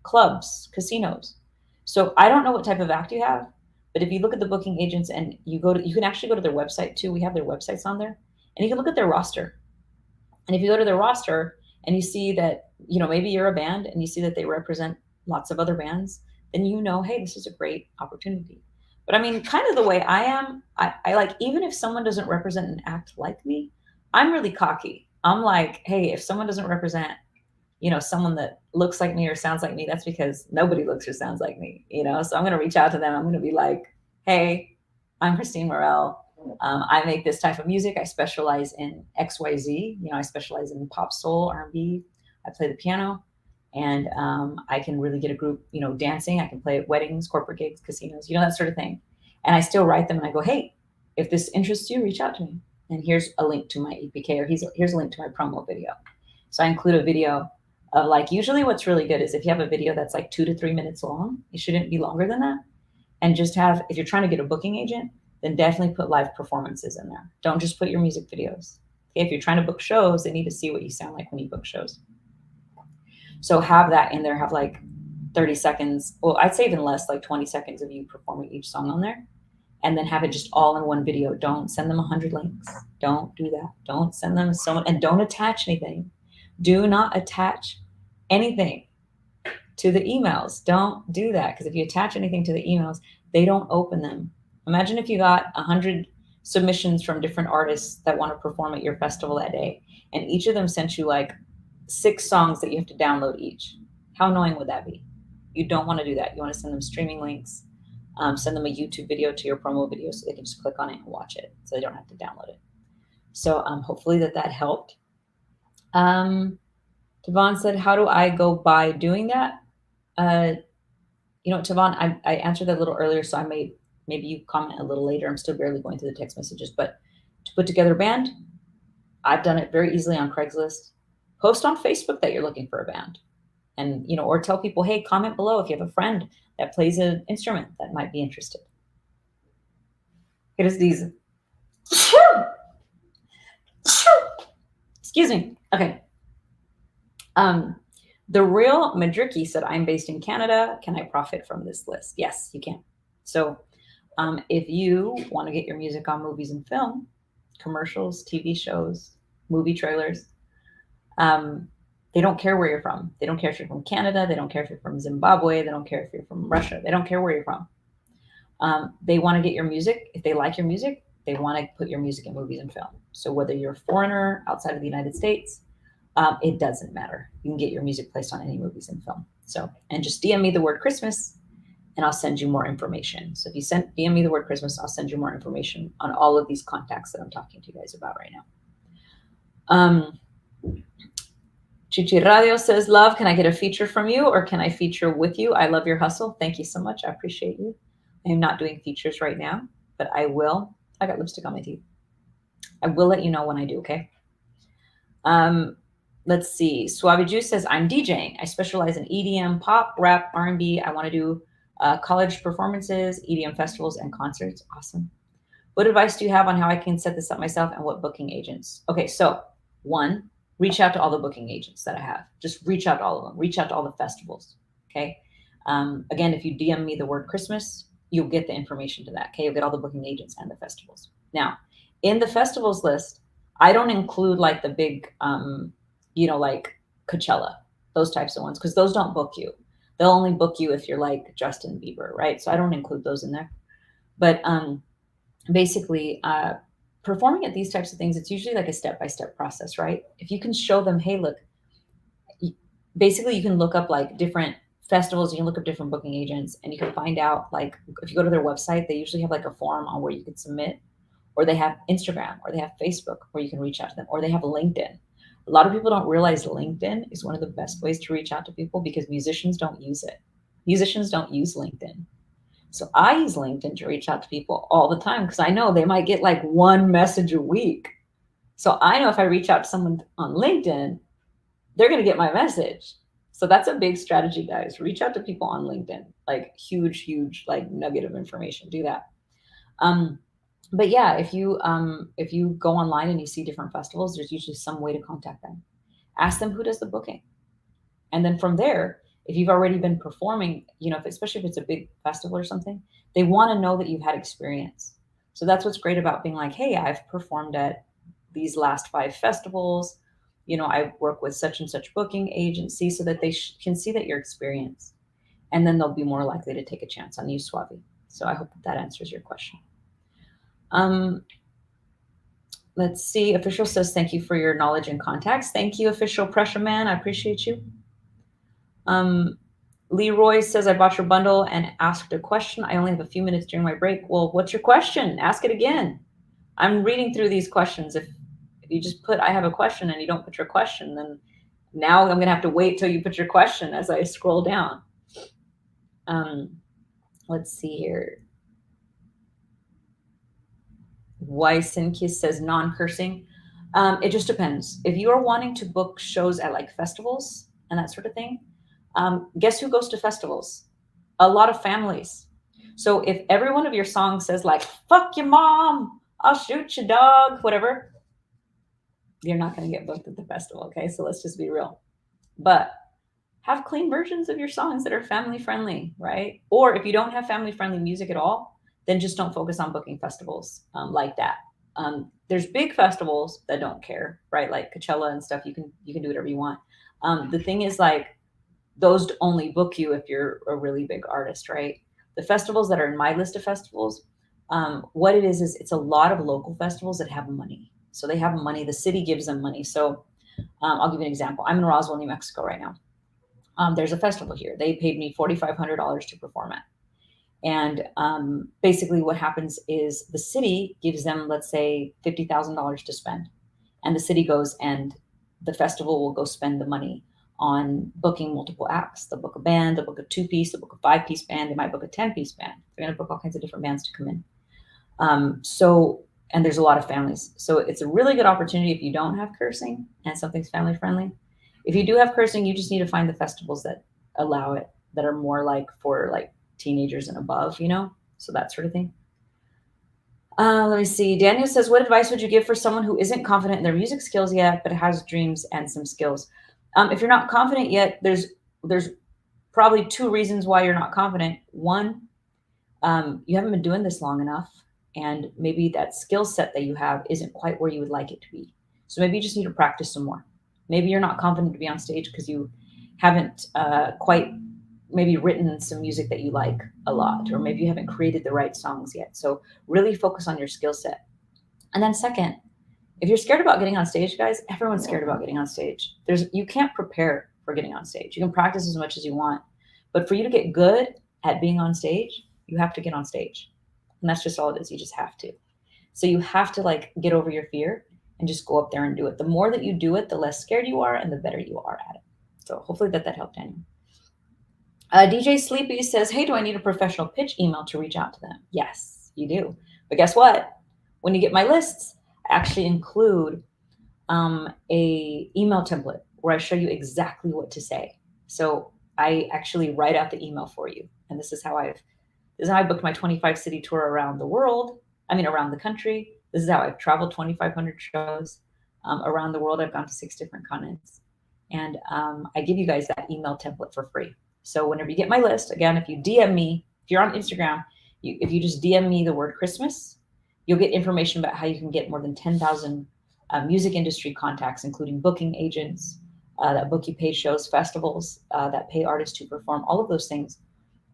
clubs, casinos. So I don't know what type of act you have, but if you look at the booking agents and you can actually go to their website too. We have their websites on there, and you can look at their roster. And if you go to their roster and you see that, maybe you're a band and you see that they represent lots of other bands, then hey, this is a great opportunity. But I mean, kind of the way I am, I like, even if someone doesn't represent an act like me, I'm really cocky. I'm like, hey, if someone doesn't represent someone that looks like me or sounds like me, that's because nobody looks or sounds like me, so I'm going to reach out to them. I'm going to be like, hey, I'm Christine Morel. I make this type of music. I specialize in XYZ. I specialize in pop, soul, R&B. I play the piano, and I can really get a group, dancing. I can play at weddings, corporate gigs, casinos, that sort of thing. And I still write them and I go, hey, if this interests you, reach out to me. And here's a link to my EPK, or here's a link to my promo video. So I include a video of usually what's really good is if you have a video that's like 2 to 3 minutes long, it shouldn't be longer than that. And just if you're trying to get a booking agent, then definitely put live performances in there. Don't just put your music videos. Okay, if you're trying to book shows, they need to see what you sound like when you book shows. So have that in there, have like 30 seconds. Well, I'd say even less, like 20 seconds of you performing each song on there. And then have it just all in one video. Don't send them 100 links. Don't do that. Don't send them and don't attach anything. Do not attach anything to the emails. Don't do that, because if you attach anything to the emails, they don't open them. Imagine if you got 100 submissions from different artists that want to perform at your festival that day, and each of them sent you like 6 songs that you have to download each. How annoying would that be? You don't want to do that. You want to send them streaming links, send them a YouTube video to your promo video so they can just click on it and watch it, so they don't have to download it. So hopefully that helped. Tavon said, how do I go by doing that? Tavon, I answered that a little earlier, so maybe you comment a little later. I'm still barely going through the text messages, but to put together a band, I've done it very easily on Craigslist. Post on Facebook that you're looking for a band, and, or tell people, hey, comment below if you have a friend that plays an instrument that might be interested. It is these. Excuse me. Okay. The real Madriki said, I'm based in Canada. Can I profit from this list? Yes, you can. So if you want to get your music on movies and film, commercials, TV shows, movie trailers, They don't care where you're from. They don't care if you're from Canada. They don't care if you're from Zimbabwe. They don't care if you're from Russia. They don't care where you're from. They want to get your music. If they like your music, they want to put your music in movies and film. So whether you're a foreigner outside of the United States, it doesn't matter. You can get your music placed on any movies and film. So, and just DM me the word Christmas and I'll send you more information. So if you DM me the word Christmas, I'll send you more information on all of these contacts that I'm talking to you guys about right now. Chichi Radio says, love, can I get a feature from you or can I feature with you? I love your hustle. Thank you so much. I appreciate you. I am not doing features right now, but I will. I got lipstick on my teeth. I will let you know when I do, okay? Let's see. Suave Juice says, I'm DJing. I specialize in EDM, pop, rap, R&B. I want to do college performances, EDM festivals, and concerts. Awesome. What advice do you have on how I can set this up myself and what booking agents? Okay, so one, reach out to all the booking agents that I have. Just reach out to all of them. Reach out to all the festivals, okay? Again, if you DM me the word Christmas, you'll get the information to that, okay? You'll get all the booking agents and the festivals. Now, in the festivals list, I don't include like the big, like Coachella, those types of ones, because those don't book you. They'll only book you if you're like Justin Bieber, right? So I don't include those in there. But basically, performing at these types of things, it's usually like a step-by-step process, right? If you can show them, hey, look, basically you can look up like different festivals, you can look up different booking agents, and you can find out, like, if you go to their website, they usually have like a form on where you can submit, or they have Instagram, or they have Facebook where you can reach out to them, or they have LinkedIn. A lot of people don't realize LinkedIn is one of the best ways to reach out to people because musicians don't use it. Musicians don't use LinkedIn. So I use LinkedIn to reach out to people all the time because I know they might get like one message a week. So I know if I reach out to someone on LinkedIn, they're going to get my message. So that's a big strategy, guys. Reach out to people on LinkedIn, like huge, like nugget of information. Do that. But yeah, if you go online and you see different festivals, there's usually some way to contact them. Ask them who does the booking. And then from there, if you've already been performing, especially if it's a big festival or something, they want to know that you've had experience. So that's what's great about being like, hey, I've performed at these last 5 festivals. I work with such and such booking agency so that they can see that you're experienced. And then they'll be more likely to take a chance on you, Suave. So I hope that answers your question. Let's see. Official says, thank you for your knowledge and contacts. Thank you, Official Pressure Man. I appreciate you. Leroy says, I bought your bundle and asked a question. I only have a few minutes during my break. Well, what's your question? Ask it again. I'm reading through these questions. If you just put, I have a question, and you don't put your question, then now I'm going to have to wait till you put your question as I scroll down. Let's see here. Weisenkiss says non-cursing. It just depends. If you are wanting to book shows at like festivals and that sort of thing, guess who goes to festivals? A lot of families. So if every one of your songs says like, fuck your mom, I'll shoot your dog, whatever, you're not going to get booked at the festival. Okay. So let's just be real. But have clean versions of your songs that are family friendly, right? Or if you don't have family friendly music at all, then just don't focus on booking festivals like that. There's big festivals that don't care, right? Like Coachella and stuff. You can do whatever you want. The thing is, like, those only book you if you're a really big artist, right? The festivals that are in my list of festivals, what it is it's a lot of local festivals that have money. So they have money. The city gives them money. So I'll give you an example. I'm in Roswell, New Mexico right now. There's a festival here. They paid me $4,500 to perform at. And basically what happens is the city gives them, let's say, $50,000 to spend. And the city goes and the festival will go spend the money on booking multiple acts. They'll book a band, they'll book a 2-piece, they'll book a 5-piece band, they might book a 10-piece band. They're going to book all kinds of different bands to come in. And there's a lot of families. So it's a really good opportunity if you don't have cursing and something's family friendly. If you do have cursing, you just need to find the festivals that allow it, that are more like for like teenagers and above, so that sort of thing. Let me see. Daniel says, what advice would you give for someone who isn't confident in their music skills yet, but has dreams and some skills? If you're not confident yet, there's probably 2 reasons why you're not confident. One, you haven't been doing this long enough, and maybe that skill set that you have isn't quite where you would like it to be. So maybe you just need to practice some more. Maybe you're not confident to be on stage because you haven't quite maybe written some music that you like a lot, or maybe you haven't created the right songs yet. So really focus on your skill set. And then second, if you're scared about getting on stage, guys, everyone's scared about getting on stage. You can't prepare for getting on stage. You can practice as much as you want, but for you to get good at being on stage, you have to get on stage. And that's just all it is. You just have to. So you have to like get over your fear and just go up there and do it. The more that you do it, the less scared you are and the better you are at it. So hopefully that helped, Daniel. DJ Sleepy says, hey, do I need a professional pitch email to reach out to them? Yes, you do. But guess what? When you get my lists, I actually include a email template where I show you exactly what to say. So I actually write out the email for you. And this is how I booked my 25 city tour around the world. Around the country. This is how I've traveled 2,500 shows around the world. I've gone to 6 different continents. And I give you guys that email template for free. So whenever you get my list, again, if you DM me, if you're on Instagram, if you just DM me the word Christmas, you'll get information about how you can get more than 10,000 music industry contacts, including booking agents that book you paid shows, festivals that pay artists to perform, all of those things.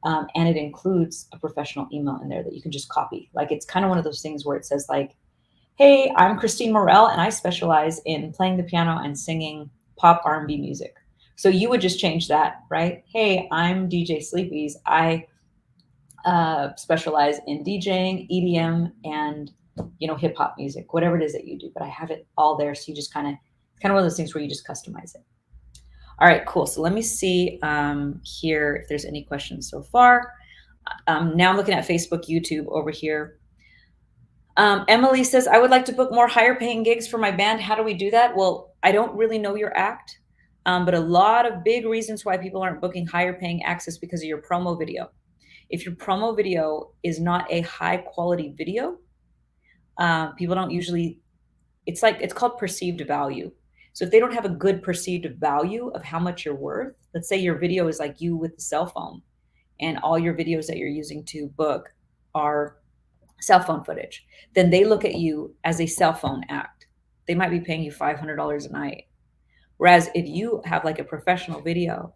And it includes a professional email in there that you can just copy. Like, it's kind of one of those things where it says like, hey, I'm Christine Morel, and I specialize in playing the piano and singing pop R&B music. So you would just change that, right? Hey, I'm DJ Sleepies. I specialize in DJing, EDM, and hip hop music, whatever it is that you do. But I have it all there, so you just kind of one of those things where you just customize it. All right, cool. So let me see here if there's any questions so far. Now I'm looking at Facebook, YouTube over here. Emily says, I would like to book more higher paying gigs for my band. How do we do that? Well, I don't really know your act, but a lot of big reasons why people aren't booking higher paying acts is because of your promo video. If your promo video is not a high quality video, people don't usually, it's called perceived value. So if they don't have a good perceived value of how much you're worth, let's say your video is like you with the cell phone and all your videos that you're using to book are cell phone footage, then they look at you as a cell phone act. They might be paying you $500 a night. Whereas if you have like a professional video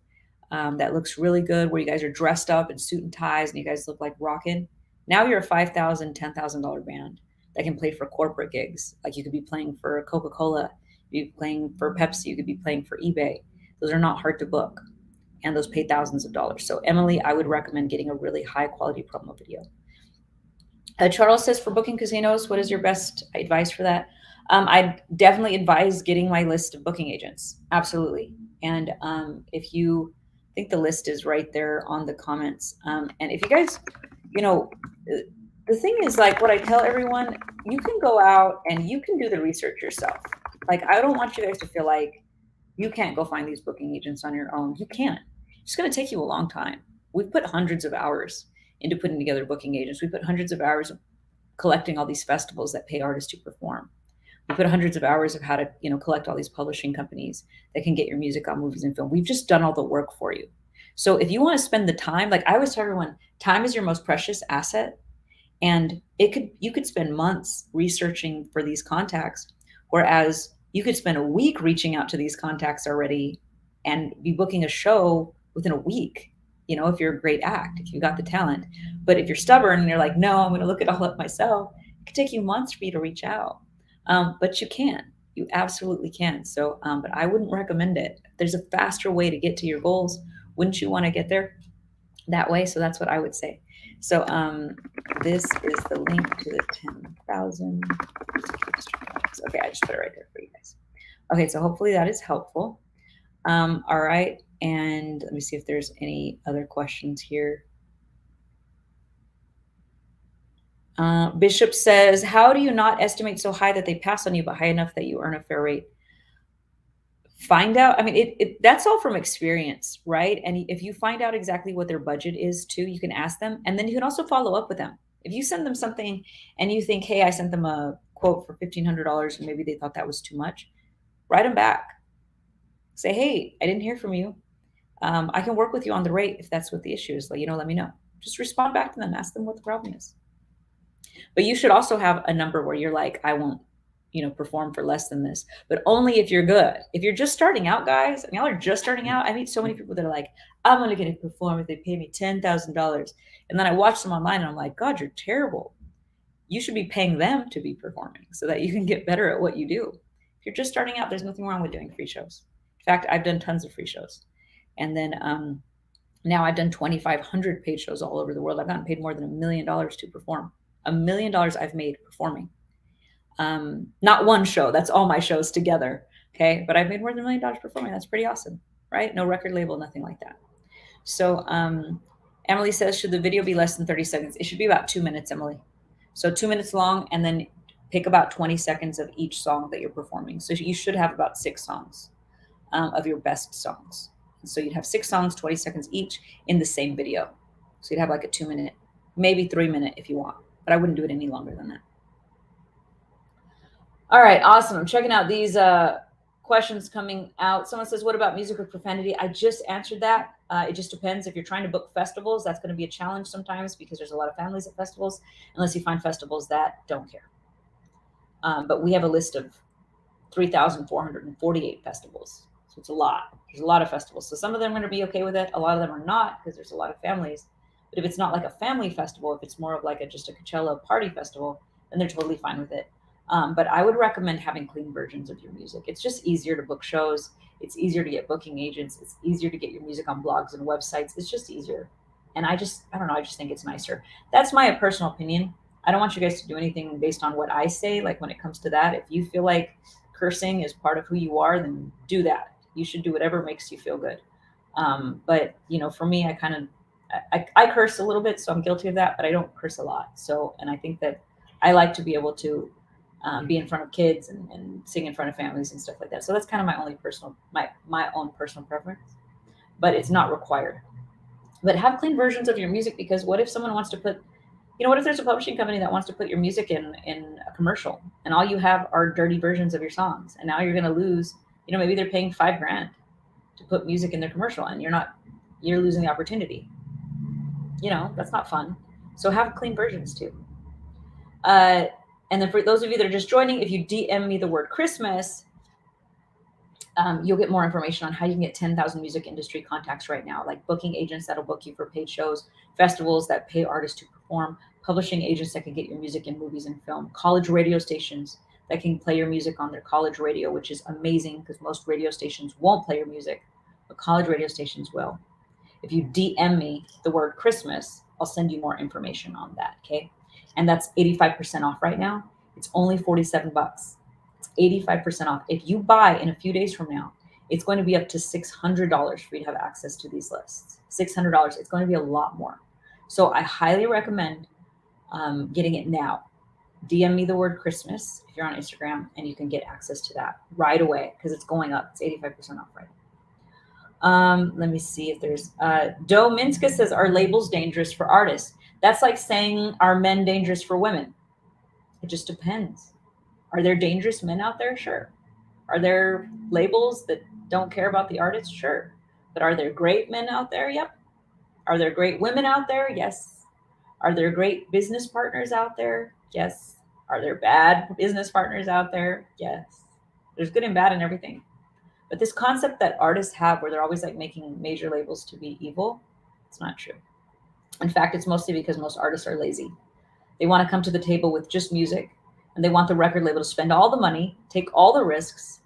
that looks really good, where you guys are dressed up in suit and ties and you guys look like rocking, now you're a $5,000, $10,000 band that can play for corporate gigs. Like, you could be playing for Coca-Cola, you'd be playing for Pepsi, you could be playing for eBay. Those are not hard to book, and those pay thousands of dollars. So Emily, I would recommend getting a really high quality promo video. Charles says, for booking casinos, what is your best advice for that? I definitely advise getting my list of booking agents. Absolutely. And if you think the list is right there on the comments. And if you guys, the thing is, like, what I tell everyone, you can go out and you can do the research yourself. Like, I don't want you guys to feel like you can't go find these booking agents on your own. You can. It's going to take you a long time. We've put hundreds of hours into putting together booking agents. We put hundreds of hours collecting all these festivals that pay artists to perform. We put hundreds of hours of how to, collect all these publishing companies that can get your music on movies and film. We've just done all the work for you. So if you want to spend the time, like I always tell everyone, time is your most precious asset. And you could spend months researching for these contacts, whereas you could spend a week reaching out to these contacts already and be booking a show within a week. If you're a great act, if you got the talent. But if you're stubborn and you're like, no, I'm going to look it all up myself, it could take you months for you to reach out. But you can. You absolutely can. So, but I wouldn't recommend it. There's a faster way to get to your goals. Wouldn't you want to get there that way? So that's what I would say. So this is the link to the 10,000. Okay, I just put it right there for you guys. Okay, so hopefully that is helpful. All right. And let me see if there's any other questions here. Bishop says, how do you not estimate so high that they pass on you, but high enough that you earn a fair rate? Find out. That's all from experience, right? And if you find out exactly what their budget is too, you can ask them. And then you can also follow up with them. If you send them something and you think, hey, I sent them a quote for $1,500 and maybe they thought that was too much, write them back. Say, hey, I didn't hear from you. I can work with you on the rate if that's what the issue is. Let me know. Just respond back to them. Ask them what the problem is. But you should also have a number where you're like, I won't perform for less than this, but only if you're good. If you're just starting out, guys, and y'all are just starting out, I meet so many people that are like, I'm only going to perform if they pay me $10,000. And then I watch them online and I'm like, God, you're terrible. You should be paying them to be performing so that you can get better at what you do. If you're just starting out, there's nothing wrong with doing free shows. In fact, I've done tons of free shows. And then now I've done 2,500 paid shows all over the world. I've gotten paid more than $1 million to perform. $1 million I've made performing. Not one show. That's all my shows together. Okay. But I've made more than $1 million performing. That's pretty awesome, right? No record label, nothing like that. So Emily says, should the video be less than 30 seconds? It should be about 2 minutes, Emily. So 2 minutes long, and then pick about 20 seconds of each song that you're performing. So you should have about 6 songs of your best songs. So you'd have 6 songs, 20 seconds each in the same video. So you'd have like a 2 minute, maybe 3 minute if you want, but I wouldn't do it any longer than that. All right, awesome. I'm checking out these questions coming out. Someone says, what about music with profanity? I just answered that. It just depends. If you're trying to book festivals, that's going to be a challenge sometimes because there's a lot of families at festivals, unless you find festivals that don't care. But we have a list of 3,448 festivals. So it's a lot. There's a lot of festivals. So some of them are going to be okay with it. A lot of them are not because there's a lot of families. But if it's not like a family festival, if it's more of like just a Coachella party festival, then they're totally fine with it. But I would recommend having clean versions of your music. It's just easier to book shows. It's easier to get booking agents. It's easier to get your music on blogs and websites. It's just easier. And I don't know. I just think it's nicer. That's my personal opinion. I don't want you guys to do anything based on what I say. Like when it comes to that, if you feel like cursing is part of who you are, then do that. You should do whatever makes you feel good. But for me, I curse a little bit, so I'm guilty of that, but I don't curse a lot. So, and I think that I like to be able to be in front of kids and sing in front of families and stuff like that. So that's kind of my own personal preference, but it's not required. But have clean versions of your music, because what if someone wants to what if there's a publishing company that wants to put your music in a commercial and all you have are dirty versions of your songs, and now you're going to lose, maybe they're paying $5,000 to put music in their commercial and you're losing the opportunity. That's not fun. So have clean versions too. And then for those of you that are just joining, if you DM me the word Christmas, you'll get more information on how you can get 10,000 music industry contacts right now, like booking agents that'll book you for paid shows, festivals that pay artists to perform, publishing agents that can get your music in movies and film, college radio stations that can play your music on their college radio, which is amazing because most radio stations won't play your music, but college radio stations will. If you DM me the word Christmas, I'll send you more information on that, okay? And that's 85% off right now. It's only $47. It's 85% off. If you buy in a few days from now, it's going to be up to $600 for you to have access to these lists. $600. It's going to be a lot more. So I highly recommend getting it now. DM me the word Christmas if you're on Instagram, and you can get access to that right away because it's going up. It's 85% off right now. Let me see if there's Doe Minska says, are labels dangerous for artists? That's like saying, are men dangerous for women? It just depends. Are there dangerous men out there? Sure. Are there labels that don't care about the artist? Sure. But are there great men out there? Yep. Are there great women out there? Yes. Are there great business partners out there? Yes. Are there bad business partners out there? Yes. There's good and bad in everything. But this concept that artists have where they're always like making major labels to be evil, it's not true. In fact, it's mostly because most artists are lazy. They want to come to the table with just music, and they want the record label to spend all the money, take all the risks,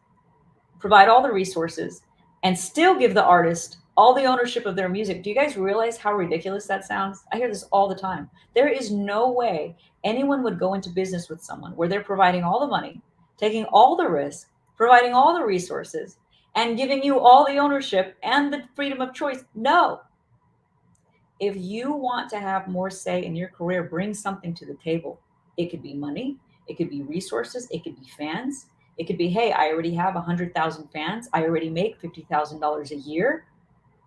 provide all the resources, and still give the artist all the ownership of their music. Do you guys realize how ridiculous that sounds? I hear this all the time. There is no way anyone would go into business with someone where they're providing all the money, taking all the risk, providing all the resources, and giving you all the ownership and the freedom of choice. No. If you want to have more say in your career, bring something to the table. It could be money. It could be resources. It could be fans. It could be, hey, I already have 100,000 fans. I already make $50,000 a year.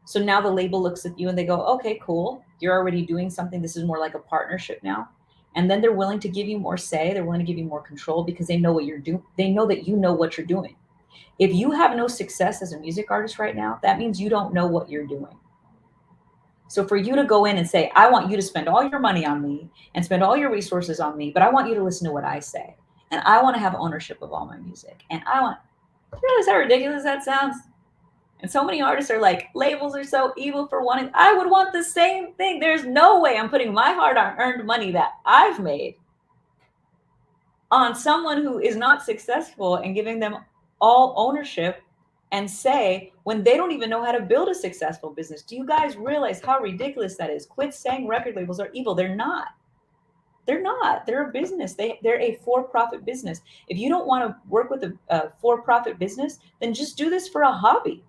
So now the label looks at you and they go, okay, cool. You're already doing something. This is more like a partnership now. And then they're willing to give you more say. They're willing to give you more control because they know what you're doing. They know that you know what you're doing. If you have no success as a music artist right now, that means you don't know what you're doing. So for you to go in and say, I want you to spend all your money on me and spend all your resources on me, but I want you to listen to what I say. And I want to have ownership of all my music. And I want, you realize how ridiculous that sounds? And so many artists are like, labels are so evil for wanting. I would want the same thing. There's no way I'm putting my hard earned money that I've made on someone who is not successful and giving them all ownership and say when they don't even know how to build a successful business. Do you guys realize how ridiculous that is? Quit saying record labels are evil. They're not. They're not. They're a business. They're a for-profit business. If you don't want to work with a for-profit business, then just do this for a hobby.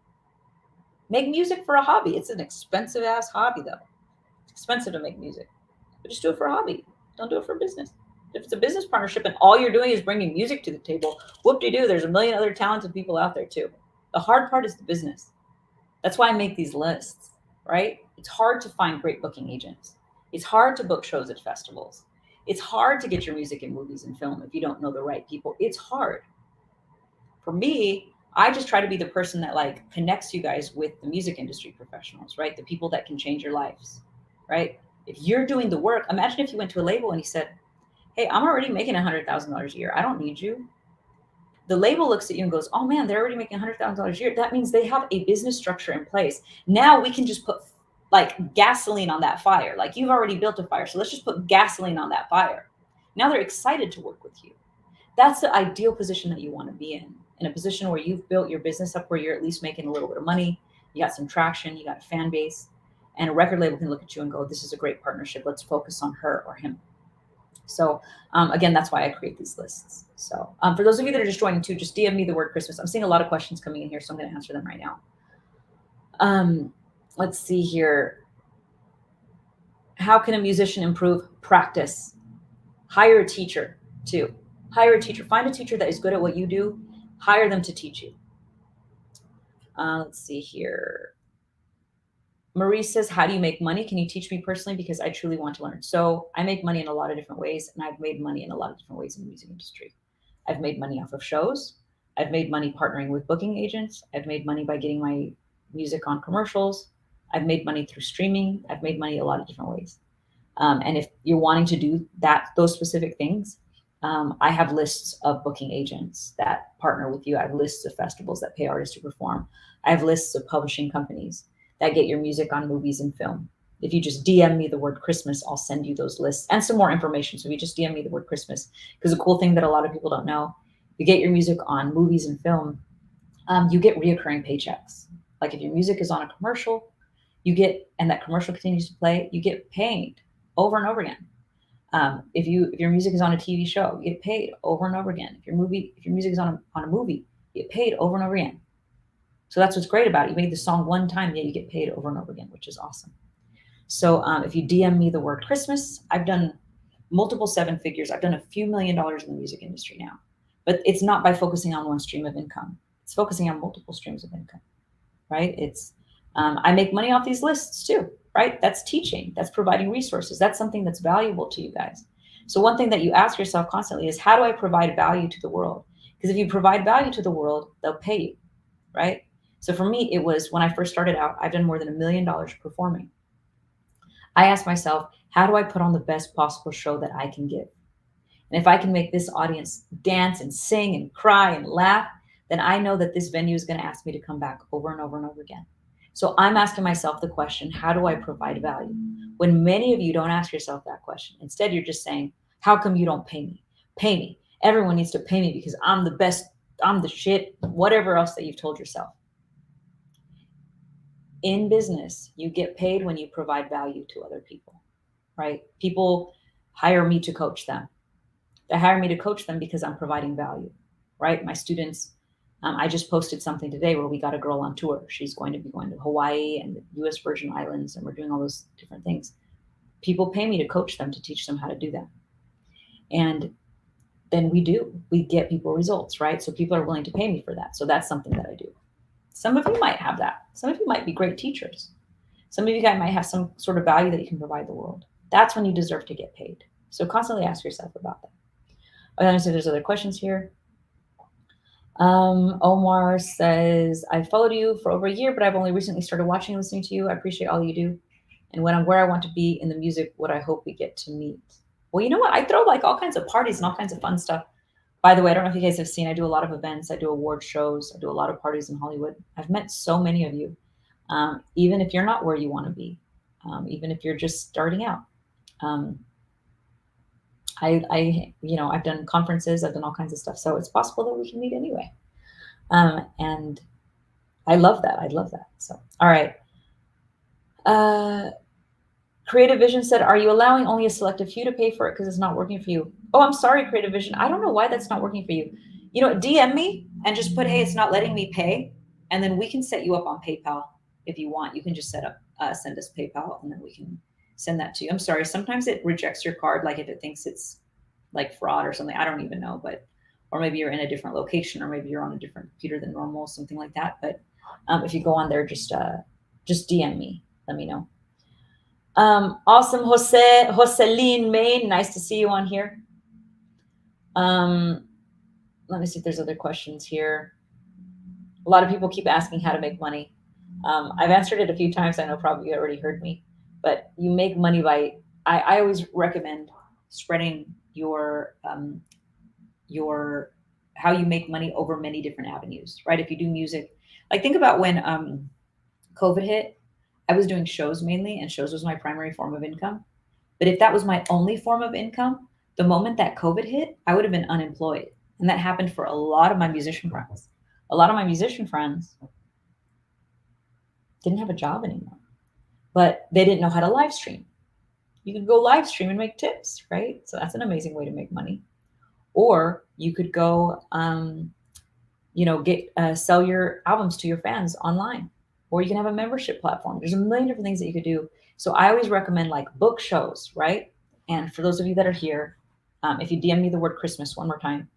Make music for a hobby. It's an expensive ass hobby though. It's expensive to make music, but just do it for a hobby. Don't do it for business. If it's a business partnership and all you're doing is bringing music to the table, whoop-de-doo, there's a million other talented people out there too. The hard part is the business. That's why I make these lists, right? It's hard to find great booking agents. It's hard to book shows at festivals. It's hard to get your music in movies and film if you don't know the right people. It's hard. For me, I just try to be the person that like connects you guys with the music industry professionals, right? The people that can change your lives, right? If you're doing the work, imagine if you went to a label and he said, hey, I'm already making $100,000 a year. I don't need you. The label looks at you and goes, oh man, they're already making $100,000 a year. That means they have a business structure in place. Now we can just put like gasoline on that fire. Like you've already built a fire. So let's just put gasoline on that fire. Now they're excited to work with you. That's the ideal position that you want to be in a position where you've built your business up where you're at least making a little bit of money. You got some traction, you got a fan base, and a record label can look at you and go, this is a great partnership. Let's focus on her or him. So again, that's why I create these lists. So for those of you that are just joining too, just DM me the word Christmas. I'm seeing a lot of questions coming in here, so I'm going to answer them right now. Let's see here. How can a musician improve? Practice. Hire a teacher too. Hire a teacher. Find a teacher that is good at what you do. Hire them to teach you. Let's see here. Marie says, how do you make money? Can you teach me personally? Because I truly want to learn. So I make money in a lot of different ways, and I've made money in a lot of different ways in the music industry. I've made money off of shows. I've made money partnering with booking agents. I've made money by getting my music on commercials. I've made money through streaming. I've made money a lot of different ways. And if you're wanting to do those specific things, I have lists of booking agents that partner with you. I have lists of festivals that pay artists to perform. I have lists of publishing companies that get your music on movies and film. If you just DM me the word Christmas, I'll send you those lists and some more information. So if you just DM me the word Christmas, because the cool thing that a lot of people don't know, you get your music on movies and film, you get reoccurring paychecks. Like if your music is on a commercial, you get, and that commercial continues to play, you get paid over and over again. If your music is on a TV show, you get paid over and over again. If your music is on a movie, you get paid over and over again. So that's what's great about it. You made the song one time, yet you get paid over and over again, which is awesome. So if you DM me the word Christmas, I've done multiple seven figures. I've done a few $1 million in the music industry now, but it's not by focusing on one stream of income. It's focusing on multiple streams of income, right? It's I make money off these lists too, right? That's teaching, that's providing resources. That's something that's valuable to you guys. So one thing that you ask yourself constantly is, how do I provide value to the world? Because if you provide value to the world, they'll pay you, right? So for me, it was when I first started out, I've done more than $1 million performing. I asked myself, how do I put on the best possible show that I can give? And if I can make this audience dance and sing and cry and laugh, then I know that this venue is going to ask me to come back over and over and over again. So I'm asking myself the question, how do I provide value? When many of you don't ask yourself that question. Instead, you're just saying, how come you don't pay me? Pay me. Everyone needs to pay me because I'm the best, I'm the shit, whatever else that you've told yourself. In business, you get paid when you provide value to other people, right? People hire me to coach them. They hire me to coach them because I'm providing value, right? My students, I just posted something today where we got a girl on tour. She's going to be going to Hawaii and the US Virgin Islands, and we're doing all those different things. People pay me to coach them, to teach them how to do that. And then we get people results, right? So people are willing to pay me for that. So that's something that I do. Some of you might have that. Some of you might be great teachers. Some of you guys might have some sort of value that you can provide the world. That's when you deserve to get paid. So constantly ask yourself about that. Okay, so there's other questions here. Omar says, I followed you for over a year, but I've only recently started watching and listening to you. I appreciate all you do. And when I'm where I want to be in the music, what I hope we get to meet. Well, you know what? I throw like all kinds of parties and all kinds of fun stuff By the way, I don't know if you guys have seen, I do a lot of events, I do award shows, I do a lot of parties in Hollywood. I've met so many of you, even if you're not where you want to be, even if you're just starting out. Um, I've done conferences, I've done all kinds of stuff, so it's possible that we can meet anyway. And I love that. I love that. So, all right. Uh, Creative Vision said, "Are you allowing only a selective few to pay for it because it's not working for you?" Oh, I'm sorry, Creative Vision. I don't know why that's not working for you. You know, DM me and just put, "Hey, it's not letting me pay," and then we can set you up on PayPal if you want. You can just send us PayPal, and then we can send that to you. I'm sorry. Sometimes it rejects your card, like if it thinks it's like fraud or something. I don't even know, but or maybe you're in a different location, or maybe you're on a different computer than normal, something like that. But if you go on there, just DM me. Let me know. Awesome, Joseline Main. Nice to see you on here. Let me see if there's other questions here. A lot of people keep asking how to make money. I've answered it a few times. I know probably you already heard me, but you make money by. I always recommend spreading your how you make money over many different avenues, right? If you do music, like think about when COVID hit, I was doing shows mainly, and shows was my primary form of income. But if that was my only form of income, the moment that COVID hit, I would have been unemployed. And that happened for a lot of my musician friends. A lot of my musician friends didn't have a job anymore, but they didn't know how to live stream. You could go live stream and make tips, right? So that's an amazing way to make money. Or you could go, sell your albums to your fans online, or you can have a membership platform. There's a million different things that you could do. So I always recommend like book shows, right? And for those of you that are here, if you DM me the word Christmas one more time,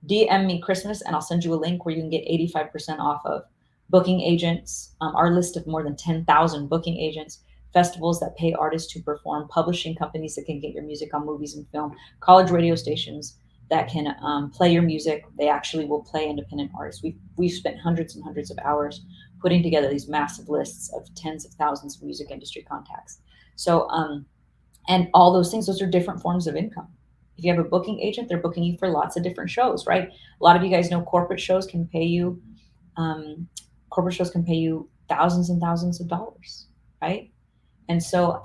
DM me Christmas, and I'll send you a link where you can get 85% off of booking agents, our list of more than 10,000 booking agents, festivals that pay artists to perform, publishing companies that can get your music on movies and film, college radio stations that can play your music. They actually will play independent artists. We've spent hundreds and hundreds of hours putting together these massive lists of tens of thousands of music industry contacts. So, and all those things, those are different forms of income. If you have a booking agent, they're booking you for lots of different shows, right? A lot of you guys know corporate shows can pay you, thousands and thousands of dollars, right? And so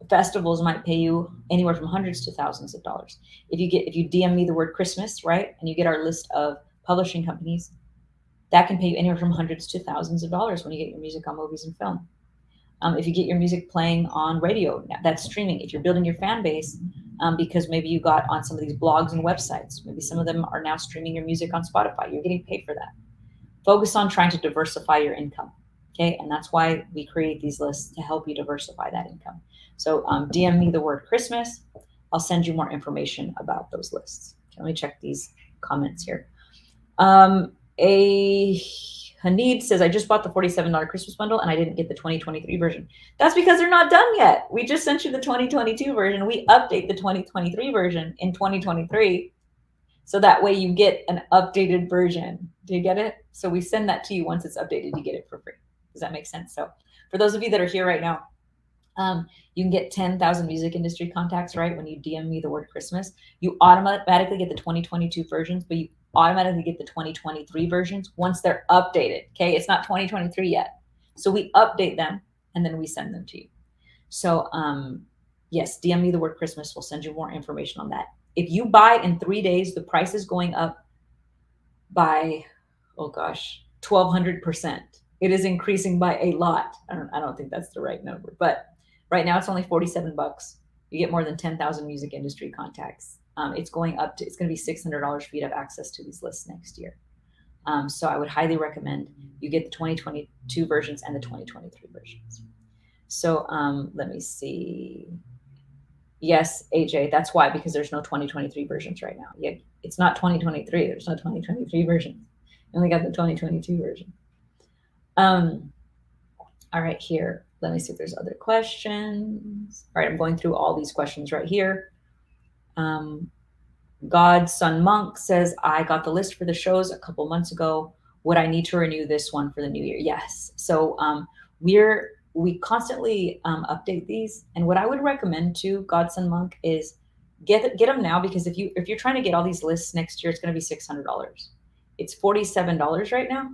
festivals might pay you anywhere from hundreds to thousands of dollars. If you DM me the word Christmas, right, and you get our list of publishing companies, that can pay you anywhere from hundreds to thousands of dollars when you get your music on movies and film. If you get your music playing on radio, that's streaming. If you're building your fan base, because maybe you got on some of these blogs and websites, maybe some of them are now streaming your music on Spotify, you're getting paid for that. Focus on trying to diversify your income. Okay. And that's why we create these lists, to help you diversify that income. So DM me the word Christmas. I'll send you more information about those lists. Let me check these comments here. Hanid says, "I just bought the $47 Christmas bundle and I didn't get the 2023 version." That's because they're not done yet. We just sent you the 2022 version. We update the 2023 version in 2023. So that way you get an updated version. Do you get it? So we send that to you once it's updated, you get it for free. Does that make sense? So for those of you that are here right now, you can get 10,000 music industry contacts, right? When you DM me the word Christmas, you automatically get the 2022 versions, but you automatically get the 2023 versions once they're updated. Okay. It's not 2023 yet. So we update them and then we send them to you. So, yes, DM me the word Christmas. We'll send you more information on that. If you buy in 3 days, the price is going up by, 1,200%. It is increasing by a lot. I don't think that's the right number, but right now it's only $47. You get more than 10,000 music industry contacts. It's going to be $600 for you to have access to these lists next year. So I would highly recommend you get the 2022 versions and the 2023 versions. So let me see. Yes, AJ, that's why, because there's no 2023 versions right now. Yeah, it's not 2023. There's no 2023 version. You only got the 2022 version. All right, here. Let me see if there's other questions. All right, I'm going through all these questions right here. Godson Monk says, "I got the list for the shows a couple months ago. Would I need to renew this one for the new year?" Yes. So we constantly update these. And what I would recommend to Godson Monk is Get them now, because if you're trying to get all these lists next year, it's going to be $600. It's $47 right now,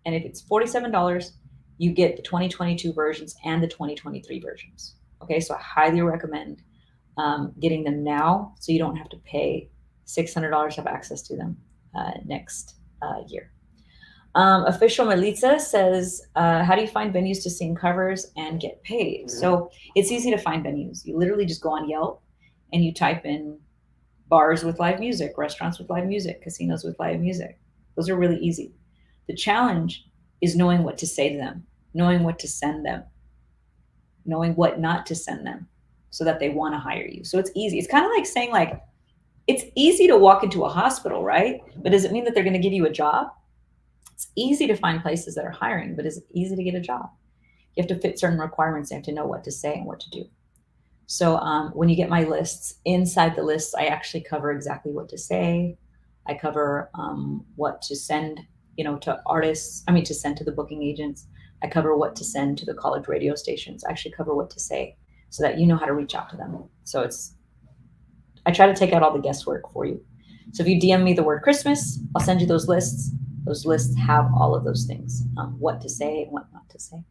and if it's $47, you get the 2022 versions and the 2023 versions. Okay, so I highly recommend getting them now, so you don't have to pay $600 to have access to them next year. Official Melitza says, how do you find venues to sing covers and get paid? So it's easy to find venues. You literally just go on Yelp and you type in bars with live music, restaurants with live music, casinos with live music. Those are really easy. The challenge is knowing what to say to them, knowing what to send them, knowing what not to send them so that they want to hire you. So it's easy. It's kind of like saying, like, it's easy to walk into a hospital, right? But does it mean that they're going to give you a job? It's easy to find places that are hiring, but is it easy to get a job? You have to fit certain requirements. You have to know what to say and what to do. So when you get my lists, inside the lists, I actually cover exactly what to say. I cover what to send, to artists. To send to the booking agents. I cover what to send to the college radio stations. I actually cover what to say so that you know how to reach out to them. So I try to take out all the guesswork for you. So if you DM me the word Christmas, I'll send you those lists. Those lists have all of those things, what to say and what not to say.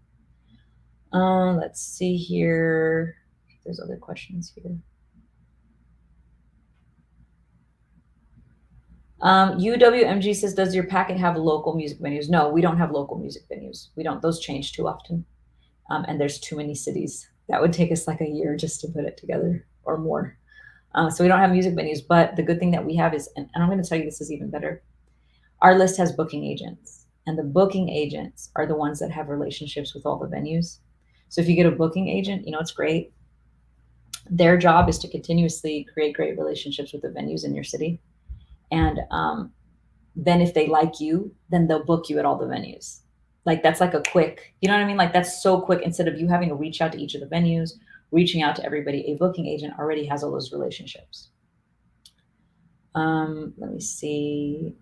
Let's see here. There's other questions here. UWMG says, does your packet have local music venues? No, we don't have local music venues. We don't. Those change too often. And there's too many cities. That would take us like a year just to put it together or more. So we don't have music venues. But the good thing that we have is, and I'm going to tell you this is even better, our list has booking agents. And the booking agents are the ones that have relationships with all the venues. So if you get a booking agent, it's great. Their job is to continuously create great relationships with the venues in your city. And then if they like you, then they'll book you at all the venues. Like, that's like a quick, you know what I mean? Like, that's so quick. Instead of you having to reach out to each of the venues, reaching out to everybody, a booking agent already has all those relationships. Let me see.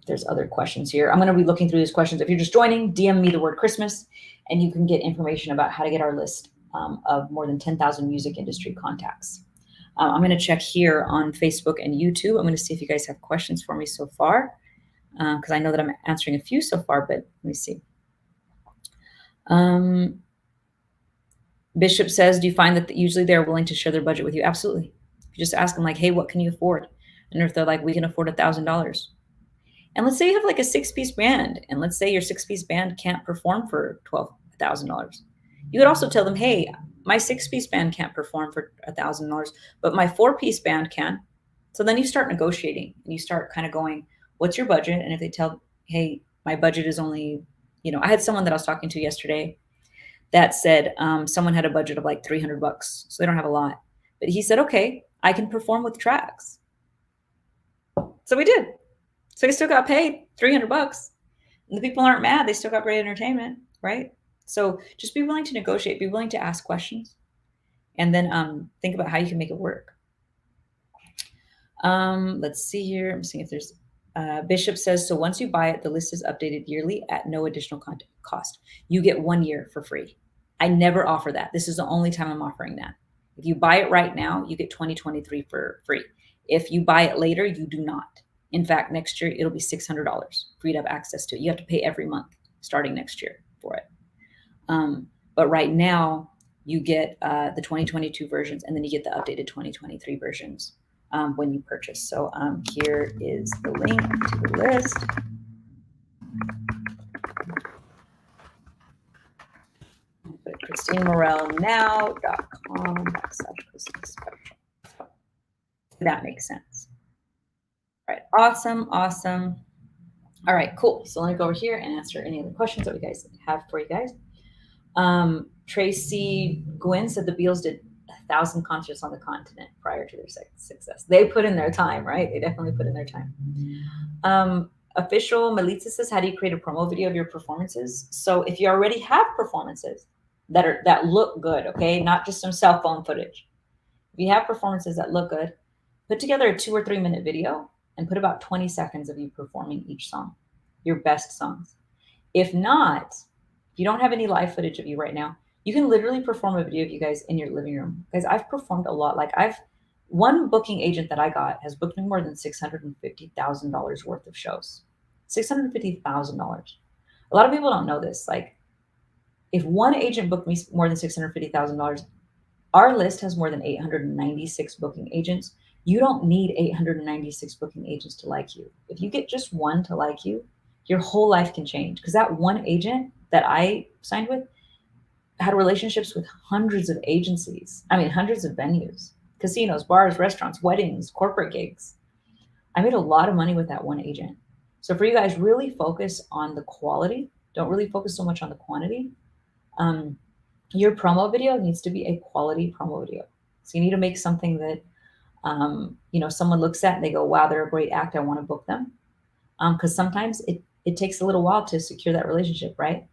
There's other questions here. I'm going to be looking through these questions. If you're just joining, DM me the word Christmas, and you can get information about how to get our list of more than 10,000 music industry contacts. I'm going to check here on Facebook and YouTube. I'm going to see if you guys have questions for me so far, because I know that I'm answering a few so far, but let me see. Bishop says, do you find that usually they're willing to share their budget with you? Absolutely. You just ask them, like, hey, what can you afford? And if they're like, we can afford $1,000. And let's say you have like a 6-piece band, and let's say your 6-piece band can't perform for $12,000. You would also tell them, hey, my 6-piece band can't perform for $1,000, but my 4-piece band can. So then you start negotiating, and you start kind of going, what's your budget? And if they tell, hey, my budget is only, I had someone that I was talking to yesterday that said someone had a budget of like $300, so they don't have a lot. But he said, okay, I can perform with tracks. So we did. So he still got paid $300, and the people aren't mad. They still got great entertainment, right? So just be willing to negotiate, be willing to ask questions, and then think about how you can make it work. Let's see here. I'm seeing if there's Bishop says, so once you buy it, the list is updated yearly at no additional cost. You get 1 year for free. I never offer that. This is the only time I'm offering that. If you buy it right now, you get 2023 for free. If you buy it later, you do not. In fact, next year, it'll be $600 for you to have access to it. You have to pay every month starting next year for it. But right now, you get the 2022 versions, and then you get the updated 2023 versions when you purchase. So here is the link to the list. Put ChristineMorelNow.com/Christmas special. That makes sense. All right, awesome. All right, cool. So let me go over here and answer any other questions that we guys have for you guys. Tracy Gwynn said the Beatles did 1,000 concerts on the continent prior to their success. They put in their time, right? They definitely put in their time. Official Melitza says, how do you create a promo video of your performances? So if you already have performances that look good, okay, not just some cell phone footage. If you have performances that look good, put together a 2 or 3 minute video and put about 20 seconds of you performing each song, your best songs. If not, if you don't have any live footage of you right now, you can literally perform a video of you guys in your living room. Guys, I've performed a lot. Like I've One booking agent that I got has booked me more than $650,000 worth of shows. $650,000. A lot of people don't know this. Like, if one agent booked me more than $650,000, our list has more than 896 booking agents. You don't need 896 booking agents to like you. If you get just one to like you, your whole life can change. Because that one agent that I signed with had relationships with hundreds of agencies. I mean, hundreds of venues, casinos, bars, restaurants, weddings, corporate gigs. I made a lot of money with that one agent. So for you guys, really focus on the quality. Don't really focus so much on the quantity. Um, your promo video needs to be a quality promo video. So you need to make something that someone looks at and they go, "Wow, they're a great act. I want to book them." Because sometimes it takes a little while to secure that relationship, right?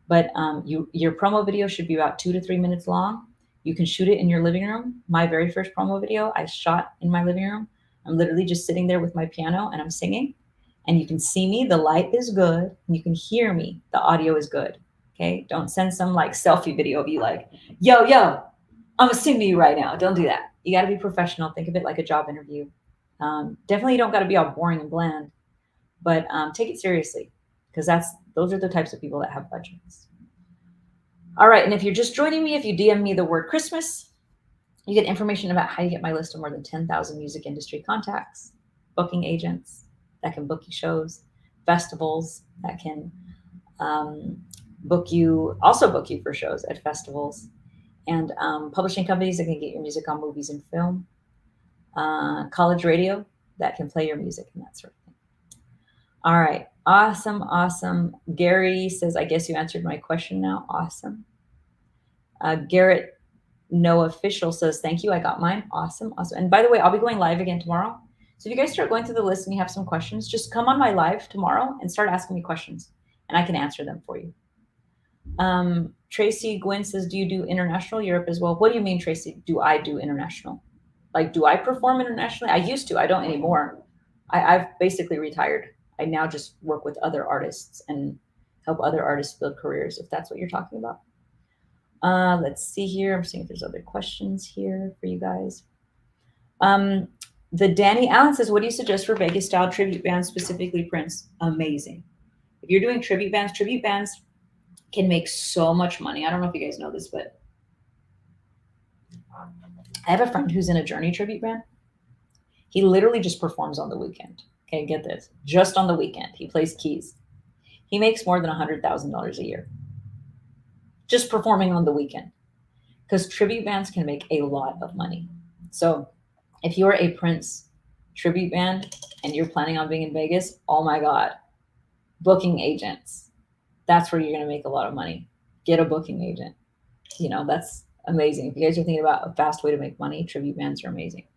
But your promo video should be about 2 to 3 minutes long. You can shoot it in your living room. My very first promo video I shot in my living room. I'm literally just sitting there with my piano and I'm singing, and you can see me. The light is good, and you can hear me. The audio is good. Okay, don't send some like selfie video of you like, "Yo, yo, I'm gonna sing to you right now." Don't do that. You got to be professional. Think of it like a job interview. Definitely, you don't got to be all boring and bland, but take it seriously, because those are the types of people that have budgets. All right, and if you're just joining me, if you DM me the word Christmas, you get information about how you get my list of more than 10,000 music industry contacts, booking agents that can book you shows, festivals that can book you for shows at festivals, and publishing companies that can get your music on movies and film, college radio that can play your music and that sort of thing. All right. Awesome. Awesome. Gary says, "I guess you answered my question now." Awesome. Garrett No Official says, "Thank you. I got mine." Awesome. Awesome. And by the way, I'll be going live again tomorrow. So if you guys start going through the list and you have some questions, just come on my live tomorrow and start asking me questions and I can answer them for you. Tracy Gwynn says, "Do you do international, Europe as well?" What do you mean, Tracy? Do I do international? Like, do I perform internationally? I used to. I don't anymore. I've basically retired. I now just work with other artists and help other artists build careers, if that's what you're talking about. Let's see here. I'm seeing if there's other questions here for you guys. The Danny Allen says, "What do you suggest for Vegas style tribute bands, specifically Prince?" Amazing. If you're doing tribute bands can make so much money. I don't know if you guys know this, but I have a friend who's in a Journey tribute band. He literally just performs on the weekend. Okay, get this. Just on the weekend, he plays keys. He makes more than $100,000 a year just performing on the weekend, because tribute bands can make a lot of money. So if you're a Prince tribute band and you're planning on being in Vegas, oh my God, booking agents. That's where you're going to make a lot of money. Get a booking agent. That's amazing. If you guys are thinking about a fast way to make money, tribute bands are amazing.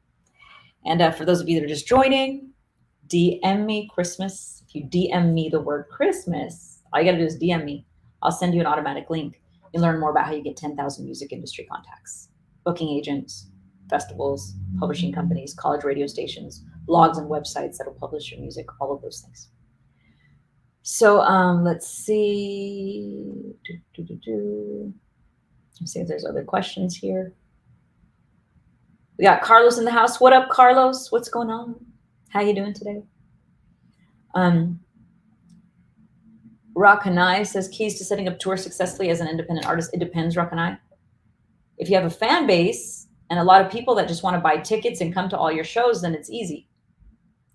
And for those of you that are just joining, DM me Christmas. If you DM me the word Christmas, all you got to do is DM me. I'll send you an automatic link. You'll learn more about how you get 10,000 music industry contacts, booking agents, festivals, publishing companies, college radio stations, blogs and websites that'll publish your music, all of those things. So let's see. Let's see if there's other questions here. We got Carlos in the house. What up, Carlos? What's going on? How you doing today? Rakanai says, "Keys to setting up tour successfully as an independent artist." It depends, Rakanai. If you have a fan base and a lot of people that just want to buy tickets and come to all your shows, then it's easy.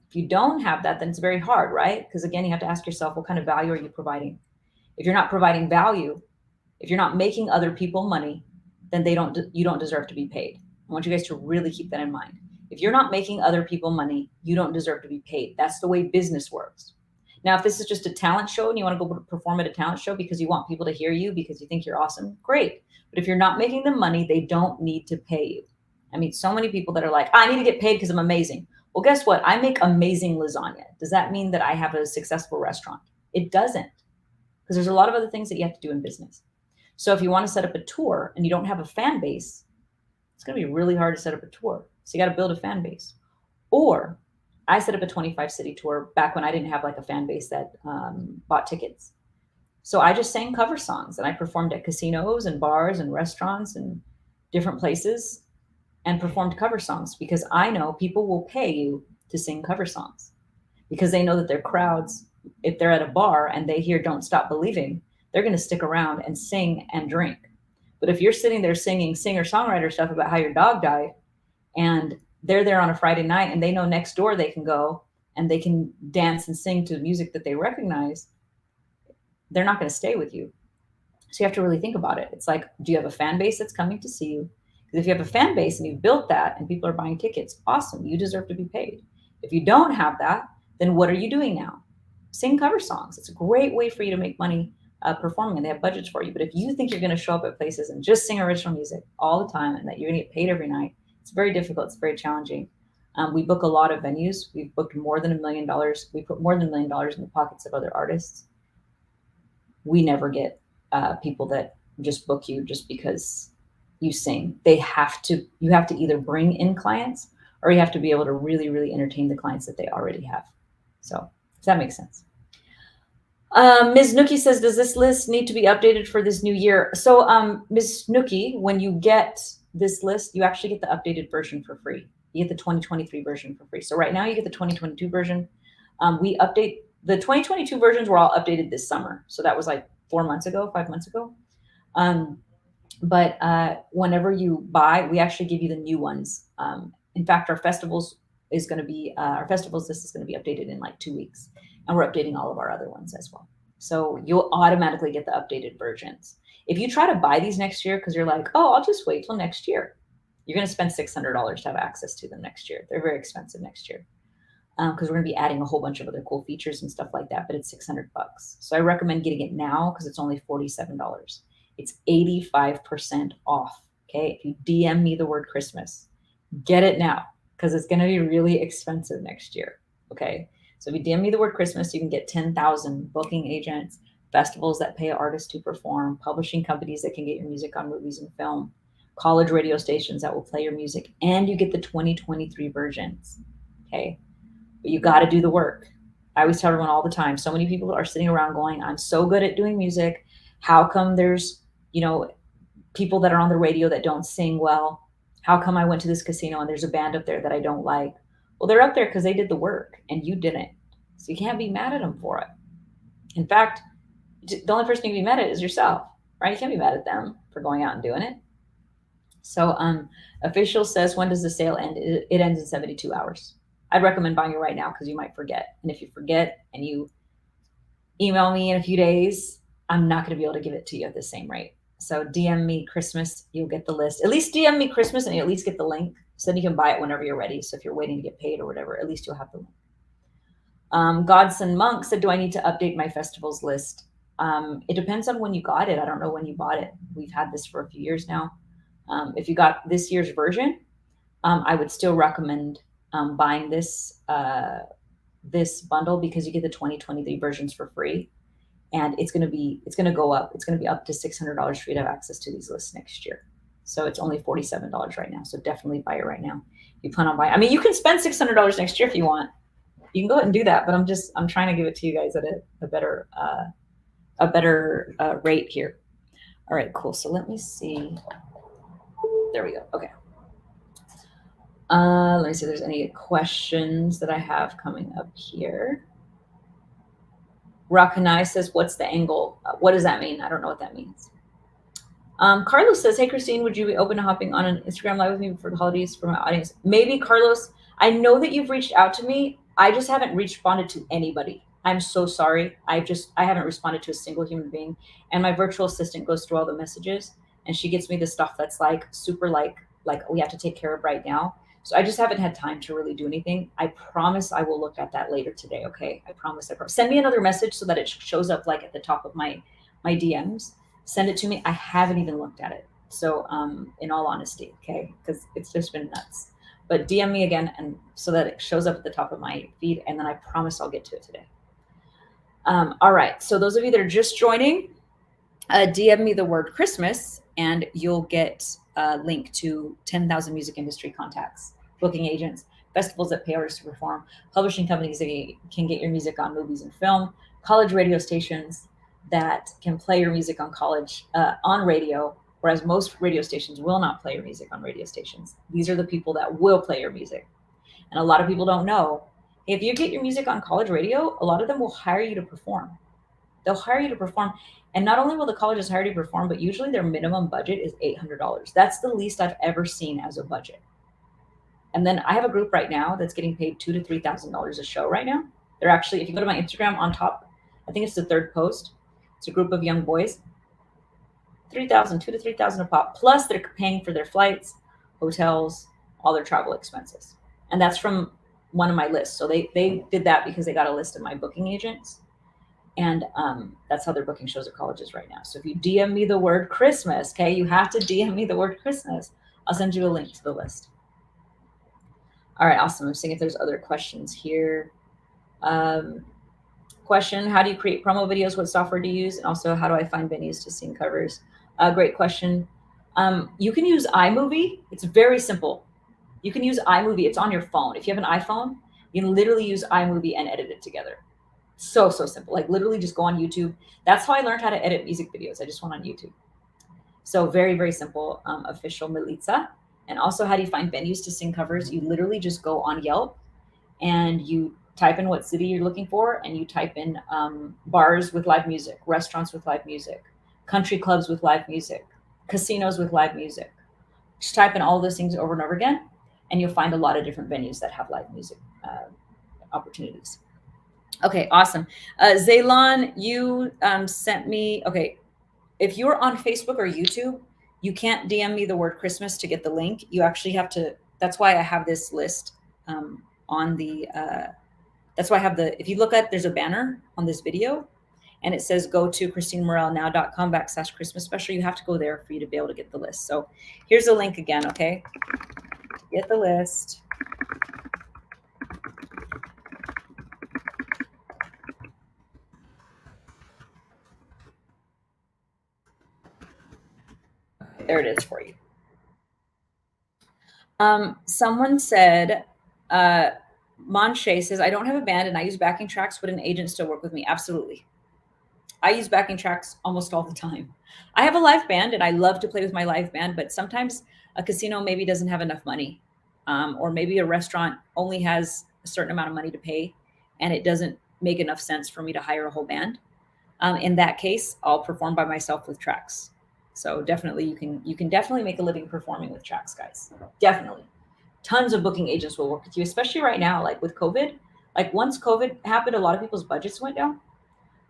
If you don't have that, then it's very hard, right? Because again, you have to ask yourself, what kind of value are you providing? If you're not providing value, if you're not making other people money, then you don't deserve to be paid. I want you guys to really keep that in mind. If you're not making other people money, you don't deserve to be paid. That's the way business works. Now, if this is just a talent show and you want to go perform at a talent show because you want people to hear you because you think you're awesome, great. But if you're not making them money, they don't need to pay you. I mean, so many people that are like, "I need to get paid because I'm amazing." Well, guess what? I make amazing lasagna. Does that mean that I have a successful restaurant? It doesn't, because there's a lot of other things that you have to do in business. So if you want to set up a tour and you don't have a fan base, it's going to be really hard to set up a tour. So you got to build a fan base. Or I set up a 25 city tour back when I didn't have like a fan base that bought tickets. So I just sang cover songs and I performed at casinos and bars and restaurants and different places. and performed cover songs, because I know people will pay you to sing cover songs because they know that their crowds, if they're at a bar and they hear Don't Stop Believing, they're going to stick around and sing and drink. But if you're sitting there singing singer songwriter stuff about how your dog died, and they're there on a Friday night and they know next door they can go and they can dance and sing to music that they recognize, they're not going to stay with you. So you have to really think about it. It's like, do you have a fan base that's coming to see you? Because if you have a fan base and you've built that and people are buying tickets, awesome, you deserve to be paid. If you don't have that, then what are you doing now? Sing cover songs. It's a great way for you to make money performing, and they have budgets for you. But if you think you're going to show up at places and just sing original music all the time and that you're going to get paid every night, it's very difficult. It's very challenging. We book a lot of venues. We've booked more than $1 million. We put more than $1 million in the pockets of other artists. We never get people that just book you just because you sing. You have to either bring in clients or you have to be able to really, really entertain the clients that they already have. So if that makes sense. Ms. Nookie says, does this list need to be updated for this new year? So Ms. Nookie, when you get this list, you actually get the updated version for free. You get the 2023 version for free. So right now you get the 2022 version. We update the 2022 versions were all updated this summer. So that was like 5 months ago. But whenever you buy, we actually give you the new ones. In fact, our festivals list is going to be updated in like 2 weeks, and we're updating all of our other ones as well. So you'll automatically get the updated versions. If you try to buy these next year because you're like, oh, I'll just wait till next year, you're going to spend $600 to have access to them next year. They're very expensive next year because we're going to be adding a whole bunch of other cool features and stuff like that. But it's $600. So I recommend getting it now because it's only $47. It's 85% off. Okay, if you DM me the word Christmas, get it now because it's going to be really expensive next year. Okay, so if you DM me the word Christmas, you can get 10,000 booking agents, festivals that pay artists to perform, publishing companies that can get your music on movies and film, college radio stations that will play your music, and you get the 2023 versions. Okay, but you got to do the work. I always tell everyone all the time, so many people are sitting around going, I'm so good at doing music. How come there's, people that are on the radio that don't sing well? How come I went to this casino and there's a band up there that I don't like? Well, they're up there because they did the work and you didn't. So you can't be mad at them for it. In fact, the only person you can be mad at is yourself, right? You can't be mad at them for going out and doing it. So official says, when does the sale end? It ends in 72 hours. I'd recommend buying it right now because you might forget. And if you forget and you email me in a few days, I'm not going to be able to give it to you at the same rate. So DM me Christmas, you'll get the list. At least DM me Christmas and you at least get the link. So then you can buy it whenever you're ready. So if you're waiting to get paid or whatever, at least you'll have the link. Godson Monk said, do I need to update my festivals list? It depends on when you got it. I don't know when you bought it. We've had this for a few years now. If you got this year's version, I would still recommend buying this bundle because you get the 2023 versions for free. And it's going to go up. It's going to be up to $600 for you to have access to these lists next year. So it's only $47 right now. So definitely buy it right now. You plan on buying. I mean, you can spend $600 next year if you want. You can go ahead and do that. But I'm trying to give it to you guys at a better rate here. All right, cool. So let me see. There we go. Okay. Let me see if there's any questions that I have coming up here. Rakanai says, what's the angle? What does that mean? I don't know what that means. Carlos says, hey, Christine, would you be open to hopping on an Instagram live with me for the holidays for my audience? Maybe, Carlos. I know that you've reached out to me. I just haven't responded to anybody. I'm so sorry. I haven't responded to a single human being. And my virtual assistant goes through all the messages and she gets me the stuff that's like super like we have to take care of right now. So I just haven't had time to really do anything. I promise I will look at that later today. Okay. I promise. Send me another message so that it shows up like at the top of my DMs. Send it to me. I haven't even looked at it. So in all honesty, okay, because it's just been nuts. But DM me again and so that it shows up at the top of my feed, and then I promise I'll get to it today. All right. So those of you that are just joining, DM me the word Christmas and you'll get a link to 10,000 music industry contacts, booking agents, festivals that pay artists to perform, publishing companies that can get your music on movies and film, college radio stations that can play your music on radio, whereas most radio stations will not play your music on radio stations. These are the people that will play your music. And a lot of people don't know, if you get your music on college radio, a lot of them will hire you to perform. They'll hire you to perform. And not only will the colleges hire you to perform, but usually their minimum budget is $800. That's the least I've ever seen as a budget. And then I have a group right now that's getting paid $2,000 to $3,000 a show right now. They're actually, if you go to my Instagram on top, I think it's the third post. It's a group of young boys. $2,000 to $3,000 a pop. Plus, they're paying for their flights, hotels, all their travel expenses. And that's from one of my lists. So they did that because they got a list of my booking agents. And that's how they're booking shows at colleges right now. So if you DM me the word Christmas, okay, you have to DM me the word Christmas. I'll send you a link to the list. All right, awesome. I'm seeing if there's other questions here. Question, how do you create promo videos? What software do you use? And also, how do I find venues to sing covers? Great question. You can use iMovie. It's very simple. You can use iMovie. It's on your phone. If you have an iPhone, you can literally use iMovie and edit it together. So simple. Like literally just go on YouTube. That's how I learned how to edit music videos. I just went on YouTube. So very, very simple. Official Milica. And also, how do you find venues to sing covers? You literally just go on Yelp and you type in what city you're looking for, and you type in bars with live music, restaurants with live music, country clubs with live music, casinos with live music. Just type in all those things over and over again, and you'll find a lot of different venues that have live music opportunities. Okay, awesome. Zaylon, you sent me, okay, if you're on Facebook or YouTube, you can't DM me the word Christmas to get the link. You actually have to, that's why I have this list on the, that's why I have the, if you look at, there's a banner on this video and it says go to christinemorelnow.com/Christmas special. You have to go there for you to be able to get the list. So here's the link again, okay? Get the list. There it is for you. Someone said, Monche says, I don't have a band and I use backing tracks. Would an agent still work with me? Absolutely. I use backing tracks almost all the time. I have a live band and I love to play with my live band, but sometimes a casino maybe doesn't have enough money, or maybe a restaurant only has a certain amount of money to pay and it doesn't make enough sense for me to hire a whole band. In that case, I'll perform by myself with tracks. So definitely you can definitely make a living performing with tracks, guys. Definitely. Tons of booking agents will work with you, especially right now, like with COVID. Like once COVID happened, a lot of people's budgets went down.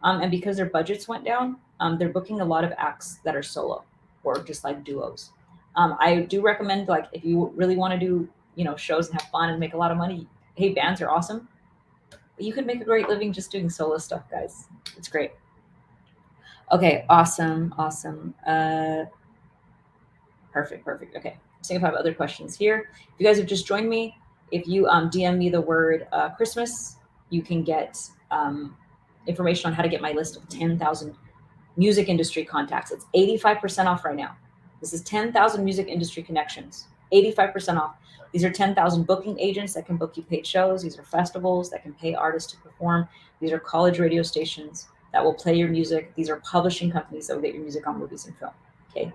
And because their budgets went down, they're booking a lot of acts that are solo or just like duos. I do recommend, like, if you really want to do, shows and have fun and make a lot of money, hey, bands are awesome. But you can make a great living just doing solo stuff, guys. It's great. Okay, awesome. Perfect. Okay, seeing if I have other questions here. If you guys have just joined me, if you DM me the word Christmas, you can get information on how to get my list of 10,000 music industry contacts. It's 85% off right now. This is 10,000 music industry connections, 85% off. These are 10,000 booking agents that can book you paid shows. These are festivals that can pay artists to perform. These are college radio stations that will play your music. These are publishing companies that will get your music on movies and film. Okay.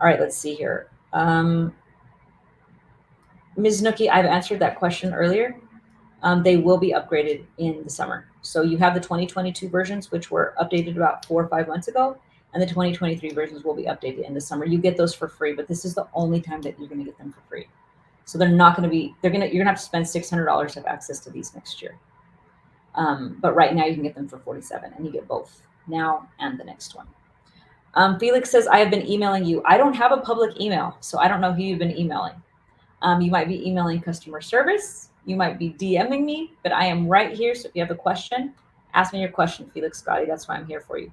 All right, let's see here. Ms. Nookie, I've answered that question earlier. They will be upgraded in the summer. So you have the 2022 versions, which were updated about 4 or 5 months ago, and the 2023 versions will be updated in the summer. You get those for free, but this is the only time that you're going to get them for free. So they're not going to be, you're going to have to spend $600 to have access to these next year. But right now you can get them for $47, and you get both now and the next one. Felix says, I have been emailing you. I don't have a public email, so I don't know who you've been emailing. You might be emailing customer service. You might be DMing me, but I am right here. So if you have a question, ask me your question, Felix Scotty. That's why I'm here for you.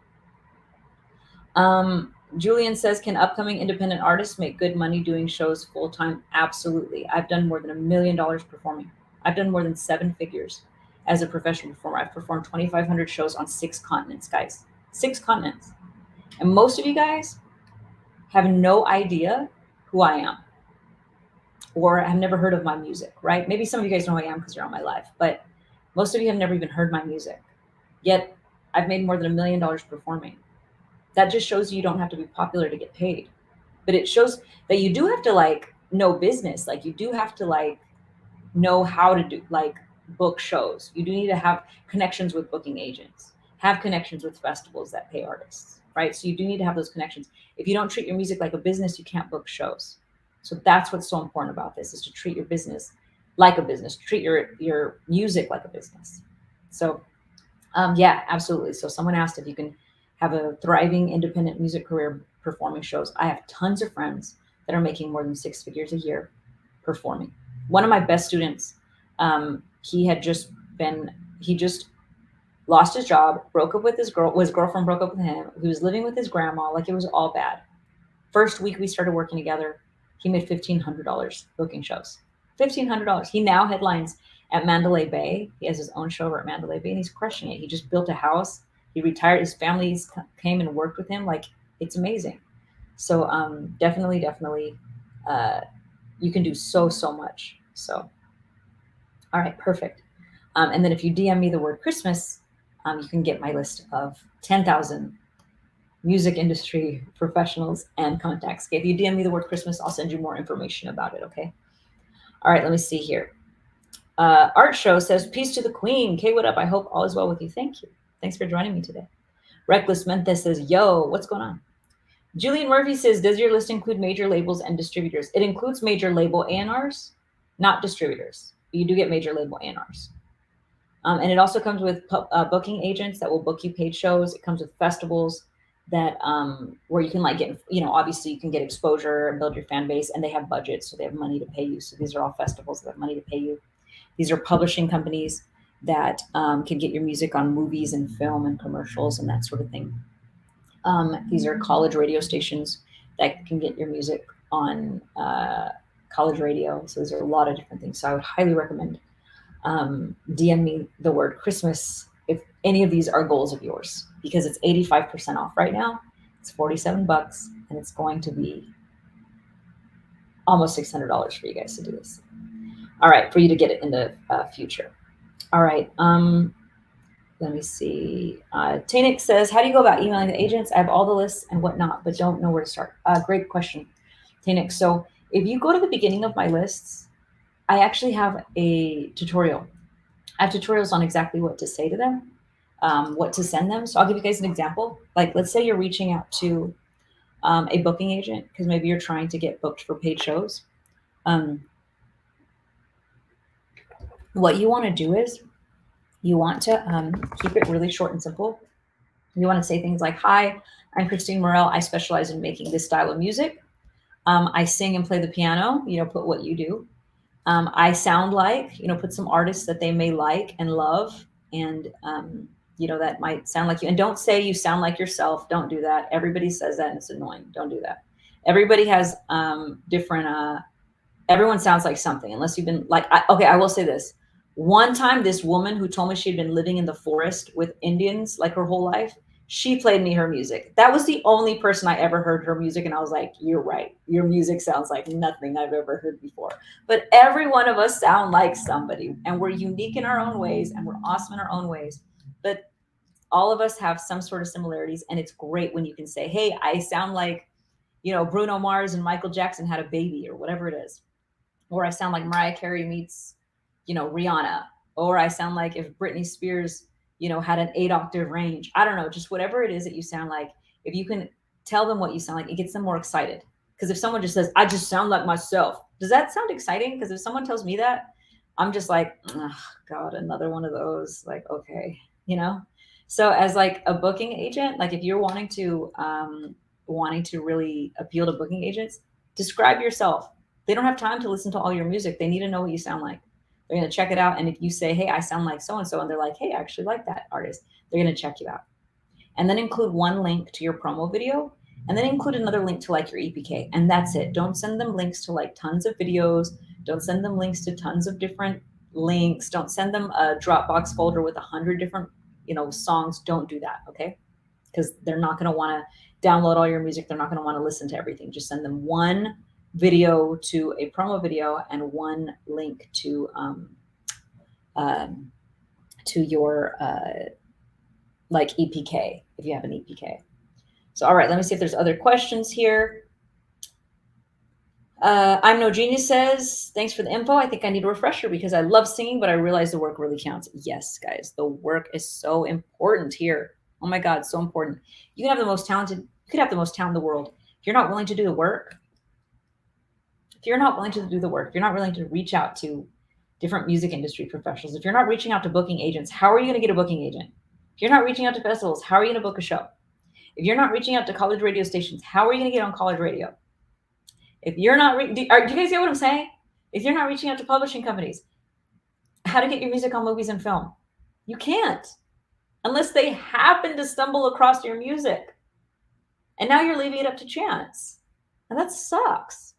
Julian says, can upcoming independent artists make good money doing shows full-time? Absolutely. I've done more than $1 million performing. I've done more than 7 figures as a professional performer. I've performed 2,500 shows on 6 continents, guys. 6 continents. And most of you guys have no idea who I am or have never heard of my music, right? Maybe some of you guys know who I am because you're on my live, but most of you have never even heard my music. Yet I've made more than $1 million performing. That just shows you don't have to be popular to get paid. But it shows that you do have to like know business. Like you do have to like know how to do like book shows. You do need to have connections with booking agents, have connections with festivals that pay artists, right? So you do need to have those connections. If you don't treat your music like a business, you can't book shows. So that's what's so important about this, is to treat your business like a business, treat your music like a business. So yeah, absolutely. So someone asked if you can have a thriving independent music career performing shows. I have tons of friends that are making more than 6 figures a year performing. One of my best students, he had just been, he just lost his job, broke up with his girl, his girlfriend broke up with him. He was living with his grandma, like it was all bad. First week we started working together, he made $1,500 booking shows. $1,500. He now headlines at Mandalay Bay. He has his own show over at Mandalay Bay, and he's crushing it. He just built a house. He retired. His families came and worked with him. Like it's amazing. So definitely, definitely, uh, you can do so much. So all right, perfect. And then if you DM me the word Christmas, you can get my list of 10,000 music industry professionals and contacts. Okay, if you DM me the word Christmas, I'll send you more information about it. Okay. All right, let me see here. Art Show says, peace to the queen. Kay, what up? I hope all is well with you. Thank you. Thanks for joining me today. Reckless Mentes says, yo, what's going on? Julian Murphy says, does your list include major labels and distributors? It includes major label A&Rs, not distributors. But you do get major label A&Rs. And it also comes with booking agents that will book you paid shows. It comes with festivals that where you can like get, you know, obviously you can get exposure and build your fan base, and they have budgets, so they have money to pay you. So these are all festivals that have money to pay you. These are publishing companies that can get your music on movies and film and commercials and that sort of thing. These are college radio stations that can get your music on college radio. So there's a lot of different things. So I would highly recommend DM me the word Christmas if any of these are goals of yours, because it's 85% off right now. It's $47 and it's going to be almost $600 for you guys to do this. All right, for you to get it in the future. All right. Let me see. Tanik says, how do you go about emailing the agents? I have all the lists and whatnot, but don't know where to start. Great question, Tanik. So if you go to the beginning of my lists, I actually have a tutorial. I have tutorials on exactly what to say to them, what to send them. So I'll give you guys an example. Like, let's say you're reaching out to a booking agent because maybe you're trying to get booked for paid shows. What you want to do is you want to keep it really short and simple. You want to say things like, hi, I'm Christine Morel. I specialize in making this style of music. I sing and play the piano, you know, put what you do. I sound like, you know, put some artists that they may like and love. And, you know, that might sound like you. And don't say you sound like yourself. Don't do that. Everybody says that and it's annoying. Don't do that. Everybody has different, everyone sounds like something, unless you've been like, okay, I will say this. One time, this woman who told me she'd been living in the forest with Indians like her whole life, she played me her music. That was the only person I ever heard her music. And I was like, you're right. Your music sounds like nothing I've ever heard before. But every one of us sound like somebody, and we're unique in our own ways and we're awesome in our own ways. But all of us have some sort of similarities. And it's great when you can say, hey, I sound like, you know, Bruno Mars and Michael Jackson had a baby or whatever it is. Or I sound like Mariah Carey meets, you know, Rihanna. Or I sound like if Britney Spears, you know, had an 8-octave range. I don't know, just whatever it is that you sound like. If you can tell them what you sound like, it gets them more excited. Because if someone just says, I just sound like myself, does that sound exciting? Because if someone tells me that, I'm just like, oh, God, another one of those. Like, okay, you know? So as like a booking agent, like if you're wanting to really appeal to booking agents, describe yourself. They don't have time to listen to all your music. They need to know what you sound like. They're going to check it out. And if you say, hey, I sound like so-and-so, and they're like, hey, I actually like that artist, they're going to check you out. And then include one link to your promo video, and then include another link to like your EPK. And that's it. Don't send them links to like tons of videos. Don't send them links to tons of different links. Don't send them a Dropbox folder with 100 different, you know, songs. Don't do that. Okay. Because they're not going to want to download all your music. They're not going to want to listen to everything. Just send them one video to a promo video and one link to your like EPK if you have an EPK. So, all right, let me see if there's other questions here. I'm No Genius says, thanks for the info. I think I need a refresher because I love singing, but I realize the work really counts. Yes, guys, the work is so important here. Oh my God, so important. You could have the most talented in the world. If you're not willing to do the work, if you're not willing to do the work, if you're not willing to reach out to different music industry professionals, if you're not reaching out to booking agents, how are you going to get a booking agent? If you're not reaching out to festivals, how are you going to book a show? If you're not reaching out to college radio stations, how are you going to get on college radio? If you're not, do you guys get what I'm saying? If you're not reaching out to publishing companies, how to get your music on movies and film? You can't unless they happen to stumble across your music. And now you're leaving it up to chance. And that sucks.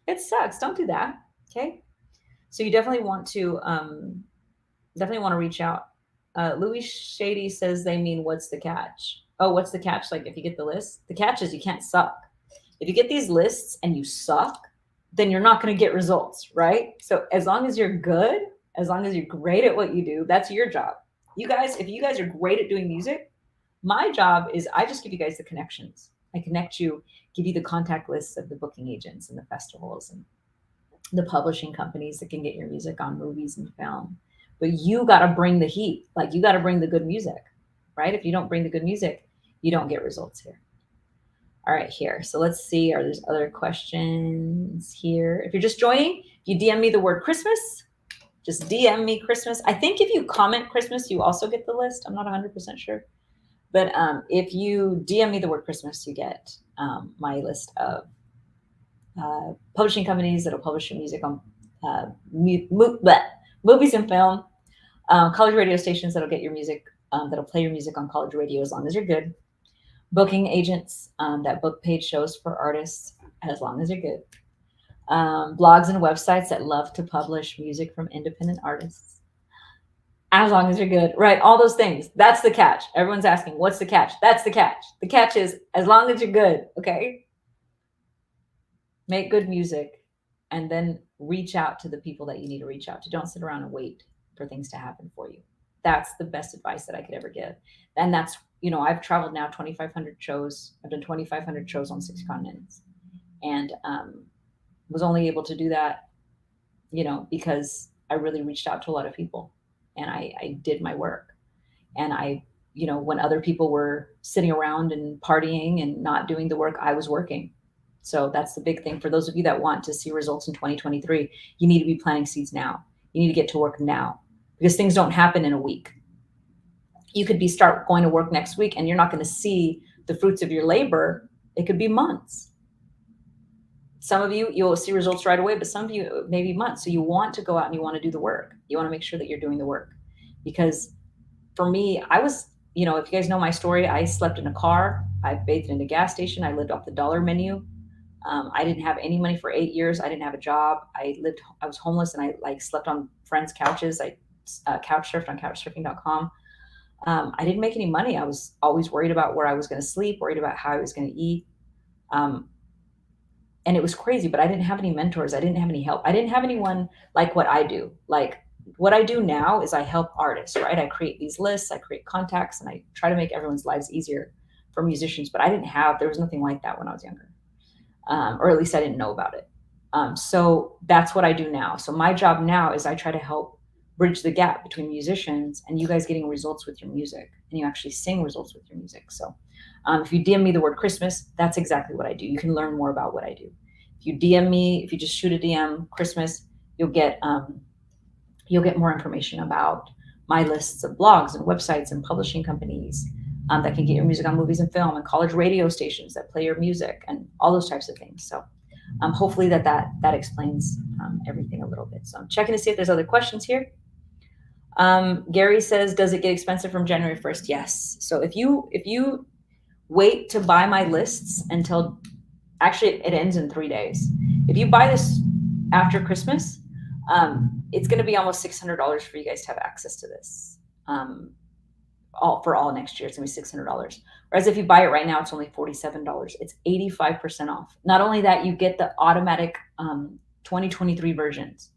It sucks. Don't do that. Okay. So you definitely want to reach out. Louis Shady says they mean what's the catch? Oh, what's the catch? Like if you get the list, the catch is you can't suck. If you get these lists and you suck, then you're not going to get results, right? So as long as you're good, as long as you're great at what you do, that's your job. You guys, if you guys are great at doing music, my job is I just give you guys the connections. I connect you, give you the contact lists of the booking agents and the festivals and the publishing companies that can get your music on movies and film. But you got to bring the heat. Like you got to bring the good music, right? If you don't bring the good music, you don't get results here. All right, here. So let's see, are there other questions here? If you're just joining, if you DM me the word Christmas, just DM me Christmas. I think if you comment Christmas, you also get the list. I'm not 100% sure. But if you DM me the word Christmas, you get my list of publishing companies that'll publish your music on movies and film, college radio stations that'll get your music, that'll play your music on college radio as long as you're good. Booking agents that book paid shows for artists as long as you're good. Blogs and websites that love to publish music from independent artists as long as you're good, right? All those things. That's the catch. Everyone's asking, what's the catch? That's the catch. The catch is as long as you're good, okay? Make good music and then reach out to the people that you need to reach out to. Don't sit around and wait for things to happen for you. That's the best advice that I could ever give. And that's, I've traveled now 2,500 shows. I've done 2,500 shows on 6 continents and was only able to do that, because I really reached out to a lot of people and I did my work. And when other people were sitting around and partying and not doing the work, I was working. So that's the big thing. For those of you that want to see results in 2023, you need to be planting seeds now. You need to get to work now because things don't happen in a week. You could start going to work next week and you're not going to see the fruits of your labor. It could be months. Some of you, you'll see results right away, but some of you, maybe months. So you want to go out and you want to do the work. You want to make sure that you're doing the work. Because for me, I was, if you guys know my story, I slept in a car. I bathed in a gas station. I lived off the dollar menu. I didn't have any money for 8 years. I didn't have a job. I was homeless and I slept on friends' couches. I couch surfed on couchsurfing.com. I didn't make any money. I was always worried about where I was going to sleep, worried about how I was going to eat. And it was crazy, but I didn't have any mentors. I didn't have any help. I didn't have anyone like what I do. Like what I do now is I help artists, right? I create these lists, I create contacts, and I try to make everyone's lives easier for musicians. But there was nothing like that when I was younger. Or at least I didn't know about it. So that's what I do now. So my job now is I try to help bridge the gap between musicians and you guys getting results with your music, and you actually sing results with your music. So if you DM me the word Christmas, that's exactly what I do. You can learn more about what I do. If you DM me, if you just shoot a DM Christmas, you'll get more information about my lists of blogs and websites and publishing companies that can get your music on movies and film, and college radio stations that play your music, and all those types of things. So hopefully that explains everything a little bit. So I'm checking to see if there's other questions here. Gary says, does it get expensive from January 1st? Yes. So if you wait to buy my lists until, actually it ends in 3 days. If you buy this after Christmas, it's going to be almost $600 for you guys to have access to this. All next year, it's gonna be $600. Whereas if you buy it right now, it's only $47. It's 85% off. Not only that, you get the automatic 2023 versions.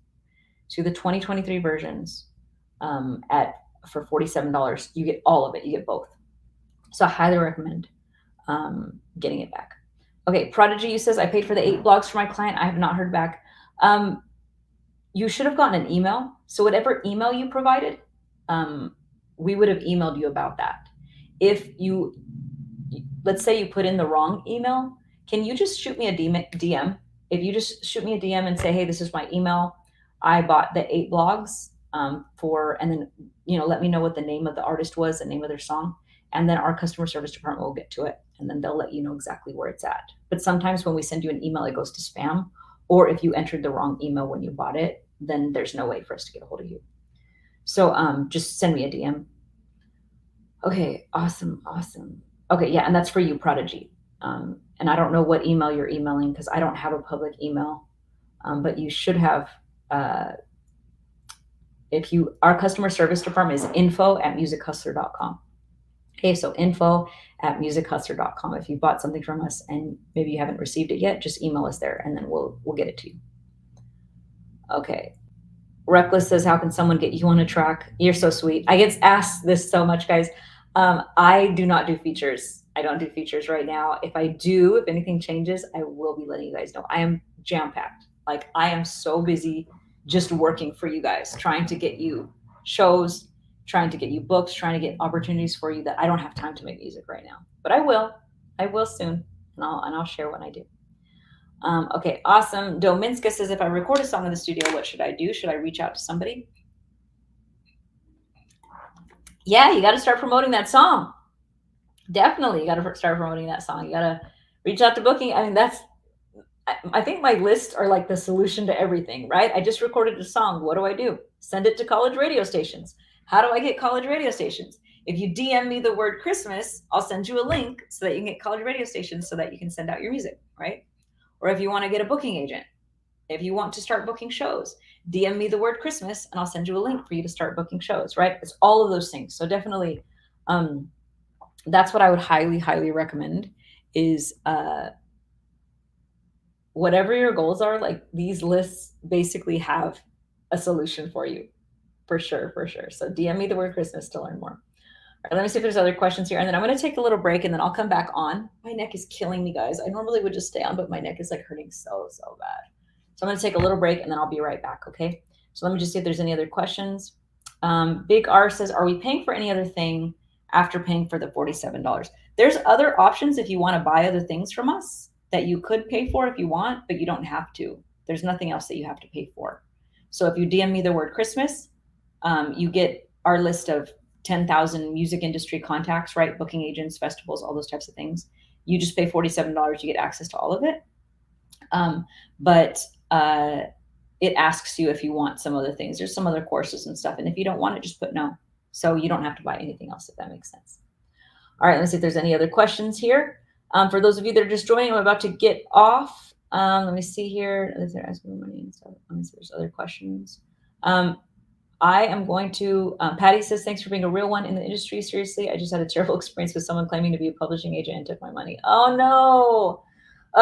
So the 2023 versions for $47, you get all of it. You get both. So I highly recommend getting it back. Okay, Prodigy, you says, I paid for the 8 blogs for my client. I have not heard back. You should have gotten an email. So whatever email you provided, we would have emailed you about that. If you, let's say you put in the wrong email, can you just shoot me a DM? If you just shoot me a DM and say, hey, this is my email. I bought the 8 blogs and then, let me know what the name of the artist was, the name of their song. And then our customer service department will get to it. And then they'll let you know exactly where it's at. But sometimes when we send you an email, it goes to spam. Or if you entered the wrong email when you bought it, then there's no way for us to get a hold of you. So just send me a DM. Okay, awesome. Okay, yeah, and that's for you, Prodigy. And I don't know what email you're emailing because I don't have a public email, but you should have. Our customer service department is info@musichustler.com. Okay, so info@musichustler.com. If you bought something from us and maybe you haven't received it yet, just email us there and then we'll get it to you. Okay. Reckless says, how can someone get you on a track? You're so sweet. I get asked this so much, guys. I do not do features. I don't do features right now. If I do, if anything changes, I will be letting you guys know. I am jam-packed. Like, I am so busy just working for you guys, trying to get you shows, trying to get you books, trying to get opportunities for you that I don't have time to make music right now. But I will soon, and I'll share what I do. Okay, awesome. Dominska says, if I record a song in the studio, what should I do? Should I reach out to somebody? Yeah, you got to start promoting that song. Definitely, you got to start promoting that song. You got to reach out to booking. I mean, I think my lists are like the solution to everything, right? I just recorded a song. What do I do? Send it to college radio stations. How do I get college radio stations? If you DM me the word Christmas, I'll send you a link so that you can get college radio stations so that you can send out your music, right? Or if you want to get a booking agent, if you want to start booking shows, DM me the word Christmas and I'll send you a link for you to start booking shows, right? It's all of those things. So definitely, that's what I would highly, highly recommend is whatever your goals are, like these lists basically have a solution for you, for sure. So DM me the word Christmas to learn more. All right, let me see if there's other questions here. And then I'm going to take a little break and then I'll come back on. My neck is killing me, guys. I normally would just stay on, but my neck is like hurting so bad. So I'm going to take a little break and then I'll be right back. Okay. So let me just see if there's any other questions. Big R says, are we paying for any other thing after paying for the $47? There's other options if you want to buy other things from us that you could pay for if you want, but you don't have to. There's nothing else that you have to pay for. So if you DM me the word Christmas, you get our list of 10,000 music industry contacts, right? Booking agents, festivals, all those types of things. You just pay $47, you get access to all of it. But it asks you if you want some other things. There's some other courses and stuff. And if you don't want it, just put no. So you don't have to buy anything else, if that makes sense. All right, let's see if there's any other questions here. For those of you that are just joining, I'm about to get off. Let me see here. They're asking money and stuff. Let me see if there's other questions. I am going to, Patty says, thanks for being a real one in the industry. Seriously, I just had a terrible experience with someone claiming to be a publishing agent and took my money. Oh, no.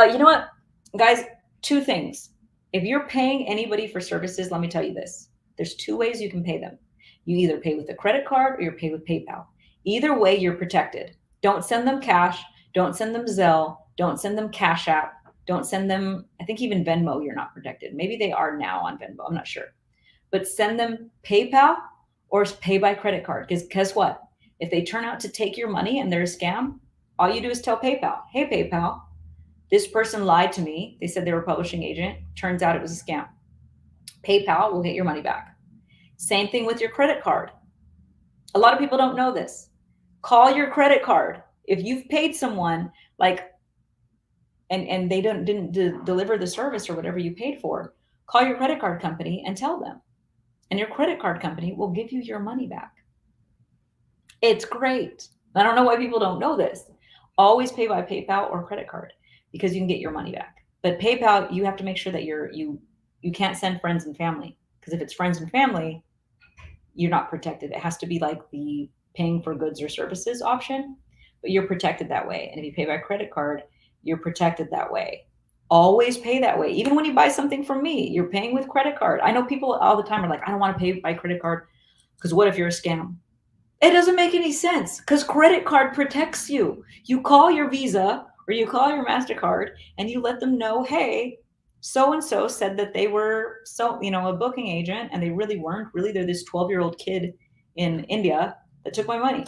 You know what, guys, 2 things. If you're paying anybody for services, let me tell you this. There's 2 ways you can pay them. You either pay with a credit card or you pay with PayPal. Either way, you're protected. Don't send them cash. Don't send them Zelle. Don't send them Cash App. Don't send them, I think even Venmo, you're not protected. Maybe they are now on Venmo. I'm not sure. But send them PayPal or pay by credit card. Because guess what? If they turn out to take your money and they're a scam, all you do is tell PayPal, hey, PayPal, this person lied to me. They said they were a publishing agent. Turns out it was a scam. PayPal will get your money back. Same thing with your credit card. A lot of people don't know this. Call your credit card. If you've paid someone and they didn't deliver the service or whatever you paid for, call your credit card company and tell them. And your credit card company will give you your money back. It's great. I don't know why people don't know this. Always pay by PayPal or credit card because you can get your money back. But PayPal, you have to make sure that you can't send friends and family, because if it's friends and family, you're not protected. It has to be like the paying for goods or services option, but you're protected that way. And if you pay by credit card, you're protected that way. Always pay that way. Even when you buy something from me, you're paying with credit card. I know people all the time are like, I don't want to pay by credit card because what if you're a scam? It doesn't make any sense because credit card protects you. You call your Visa or you call your MasterCard and you let them know, hey, so and so said that they were a booking agent and they really weren't. Really, they're this 12-year-old kid in India that took my money.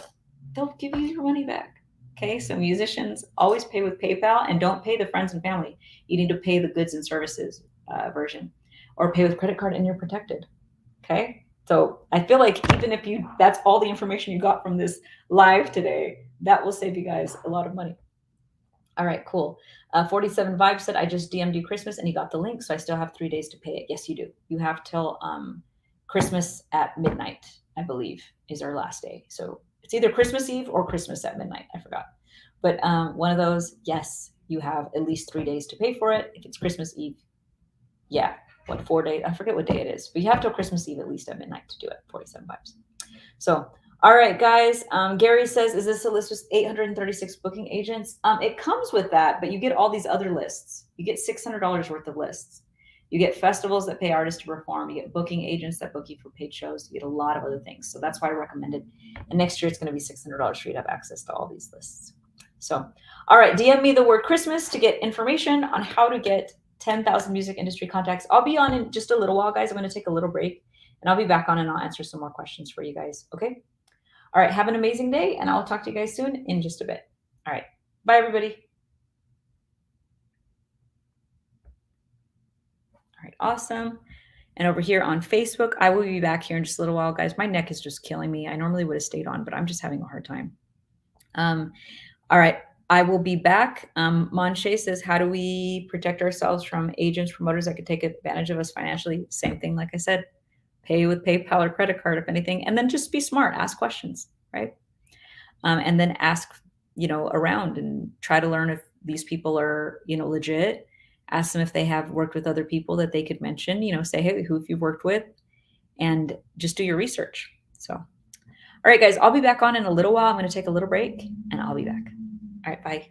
They'll give you your money back. Okay, so musicians always pay with PayPal and don't pay the friends and family. You need to pay the goods and services version or pay with credit card and you're protected. Okay. So I feel like even if that's all the information you got from this live today, that will save you guys a lot of money. All right, cool. 47 Vibes said, I just DM'd you Christmas and you got the link. So I still have 3 days to pay it. Yes, you do. You have till Christmas at midnight, I believe, is our last day. So it's either Christmas Eve or Christmas at midnight. I forgot. But one of those, yes, you have at least 3 days to pay for it. If it's Christmas Eve, yeah, 4 days? I forget what day it is, but you have till Christmas Eve at least at midnight to do it. 47 Vibes. So, all right, guys. Gary says, is this a list with 836 booking agents? It comes with that, but you get all these other lists. You get $600 worth of lists. You get festivals that pay artists to perform. You get booking agents that book you for paid shows. You get a lot of other things. So that's why I recommend it. And next year it's going to be $600 for you to have access to all these lists. So, all right, DM me the word Christmas to get information on how to get 10,000 music industry contacts. I'll be on in just a little while, guys. I'm going to take a little break and I'll be back on and I'll answer some more questions for you guys. Okay. All right. Have an amazing day and I'll talk to you guys soon in just a bit. All right. Bye, everybody. All right. Awesome. And over here on Facebook, I will be back here in just a little while, guys. My neck is just killing me. I normally would have stayed on, but I'm just having a hard time. All right. I will be back. Monche says, how do we protect ourselves from agents, promoters that could take advantage of us financially? Same thing. Like I said, pay with PayPal or credit card, if anything, and then just be smart, ask questions, right? And then ask, around and try to learn if these people are, legit. Ask them if they have worked with other people that they could mention, say, hey, who have you worked with? And just do your research. So, all right, guys, I'll be back on in a little while. I'm going to take a little break and I'll be back. All right, bye.